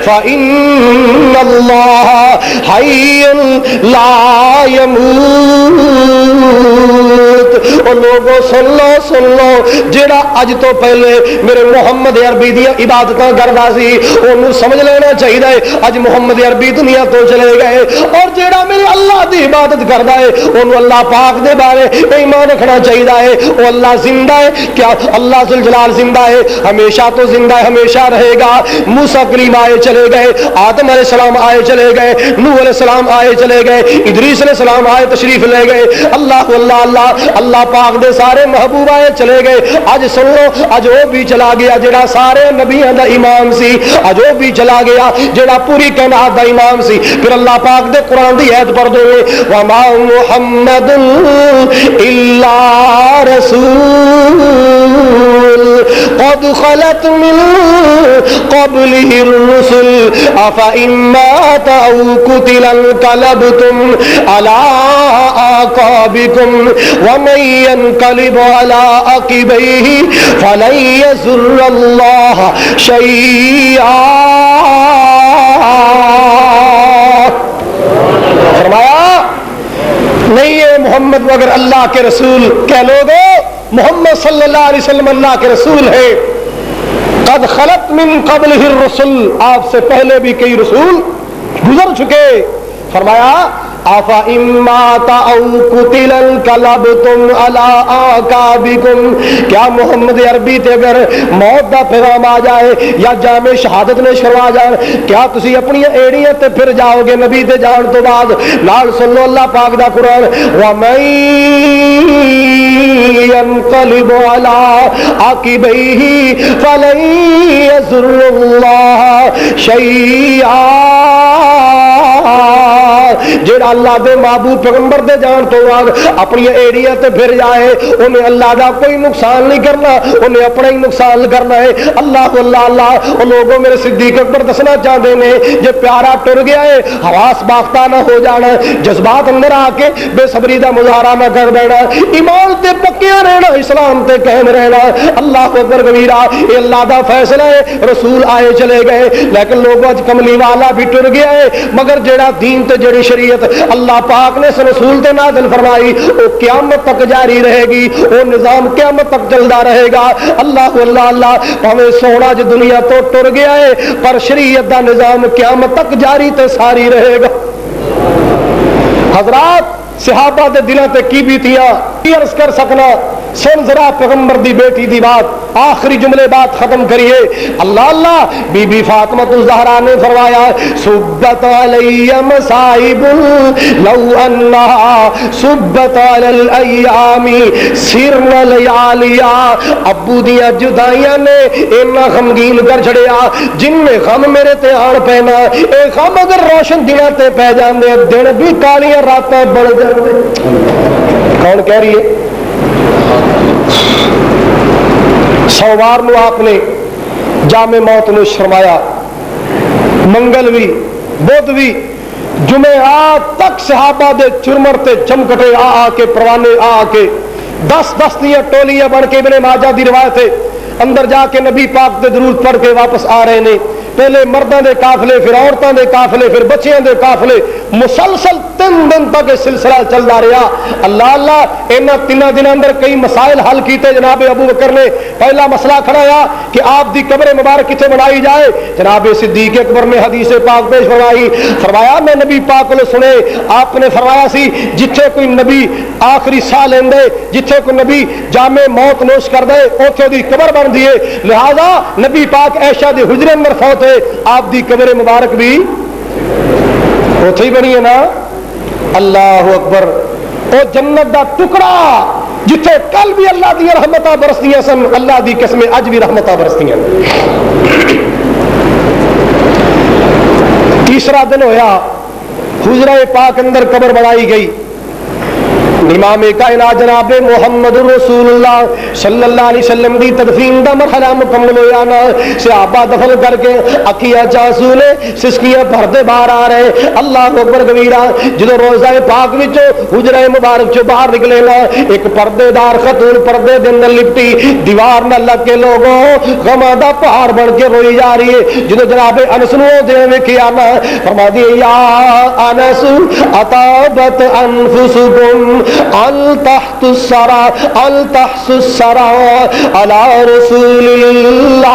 فإن اللہ حی لا يموت۔ اور لوگوں سن لو جڑا اج تو پہلے میرے محمد عربی دی عبادتاں کردا سی اونوں سمجھ لینا چاہیے اج محمد عربی دنیا تو چلے گئے، اور جڑا میرے اللہ دی عبادت کردا ہے اونوں اللہ پاک دے بارے ایمان رکھنا چاہیے ہے، او اللہ زندہ ہے، کیا اللہ ذوالجلال زندہ زندہ ہے، ہمیشہ تو زندہ ہے، ہمیشہ رہے گا۔ موسیٰ کلیم آئے چلے گئے، آدم علیہ السلام آئے چلے گئے، نوح علیہ السلام آئے چلے گئے، ادریس علیہ السلام آئے تشریف لے گئے، اللہ اللہ اللہ اللہ پاک دے سارے محبوب آئے چلے گئے۔ اج سن لو، اج وہ بھی چلا گیا جڑا سارے نبیوں دا امام سی، اج وہ بھی چلا گیا جڑا پوری کائنات دا امام سی۔ پھر اللہ پاک دے قرآن دی آیت پڑھ دو، وما محمد الا رسول قد خلت من قبله الرسل افإن مات او قتل انقلبتم على اعقابكم ومن ينقلب على عقبيه فلن يضر الله شيئا۔ فرمایا نہیں ہے محمد مگر اللہ کے رسول، کہہ لو گے محمد صلی اللہ علیہ وسلم اللہ کے رسول ہے۔ قد خلت من قبلہ الرسل، آپ سے پہلے بھی کئی رسول گزر چکے۔ فرمایا افإن مات او قتل انقلبتم على اعقابكم، کیا محمد عربی تے اگر موت دا پیغام آ جائے یا جامع شہادت نے شروع جائے، کیا تسی اپنی ایڑیاں تے پھر جاؤ گے نبی دے جان تو بعد؟ نال سن لو اللہ پاک دا قرآن، وَمَن يَنقلب عَلَىٰ عَقِبَيْهِ فَلَن يَضُرَّ اللَّهَ شَيْئًا۔ جیڑا اللہ دے محبوب پیغمبر دے جان تو بعد اپنی ایڑیاں تے پھر جائے، انہیں اللہ دا کوئی نقصان نہیں کرنا، انہیں اپنا ہی نقصان کرنا ہے۔ اللہ اللہ اللہ، وہ لوگوں میرے صدیق اکبر دسنا چاہتے ہیں جے پیارا ٹر گیا ہے حواس باختہ نہ ہو جانا، جذبات اندر آ کے بے صبری دا مظاہرہ نہ کر دینا، ایمان تے پکیا رہنا، اسلام تے قائم رہنا۔ اللہ اکبر کبیرہ، یہ اللہ دا فیصلہ ہے۔ رسول آئے چلے گئے لیکن لوگوں اج کملی والا بھی ٹر گیا ہے، مگر جیڑا دین تے جیڑی شریعت اللہ پاک نے اس رسول تے نازل فرمائی وہ قیامت تک جاری رہے گی، وہ نظام قیامت تک چلتا رہے گا۔ اللہ اللہ اللہ، پاویں سونا جو دنیا تو ٹر گیا ہے پر شریعت دا نظام قیامت تک جاری تے ساری رہے گا۔ حضرات صحابہ دے دلوں تے کی بیتیاں کی عرض کر سکنا، سن ذرا پیغمبر دی بیٹی دی بات، آخری جملے بات ختم کریے۔ اللہ اللہ، بی بی فاطمہ الزہرا نے فرمایا صبت علی مصائب لو انہا صبت علی الایام سرن لیالیا، ابو دیا جدائیاں نے اینا غمگین کر چھڑیا جن میں غم میرے تے آن پینا، اے غم اگر روشن دنوں تے پہ جاندے دن بھی کالیاں راتیں بڑھ جاندے۔ کون کہہ رہی ہے؟ سوموار نو آپ نے جامع موت نو شرمایا، منگل بھی بدھ بھی جمعرات تک صحابہ دے چرمر تے چمکٹے آ کے پروانے آ کے 10 دیاں ٹولیاں بن کے ابن ماجہ دی روایت ہے، اندر جا کے نبی پاک دے درود پڑھ کے واپس آ رہے نے۔ پہلے مردوں دے قافلے، پھر عورتوں دے قافلے، پھر بچیاں دے قافلے، مسلسل 3 دن تک سلسلہ چلتا رہا۔ اللہ اللہ، انہاں 3 دنوں اندر کئی مسائل حل کیتے جناب ابو بکر نے۔ پہلا مسئلہ کھڑا ہوا کہ آپ دی قبر مبارک کتنے بنائی جائے؟ جناب صدیق اکبر نے حدیث پاک پیش فرمائی، فرمایا میں نبی پاک کو سنے، آپ نے فرمایا سی جتھے کوئی نبی آخری ساہ لیندے، جتھے کوئی نبی جامع موت نوش کر دے اوتھے دی قبر بن دیے، لہذا نبی پاک عائشہ دے حجرے اندر فوت ہے، آپ دی قبر مبارک بھی اوتھے ہی بنی ہے نا۔ اللہ اکبر، او جنت دا ٹکڑا جتھے کل بھی اللہ دی رحمتاں برسدیاں سن، اللہ دی قسم اج بھی رحمتاں برسدیاں۔ تیسرا دن ہویا، حجرہ پاک اندر قبر بنائی گئی، امام کائنات جناب محمد رسول اللہ صلی اللہ علیہ وسلم دی تدفین دا مرحلہ مکمل ہویا نا، صحابہ دفن کر کے اکھیاں چانسو نے سسکیاں بھردے باہر آ رہے۔ اللہ اکبر کبیرہ، جدو روزہ پاک وچوں حجرہ مبارک چوں باہر نکلے نا، ایک پردے دار خاتون پردے دے اندر لپٹی دیوار نہ لگ کے لوگوں غماں دا پہاڑ بن کے روئی جا رہی ہے۔ جدو جناب انس نو دے ویکھیا نا، فرما دی یا انس اطابت انفسکم التحت السرا التحس السرا علی رسول اللہ،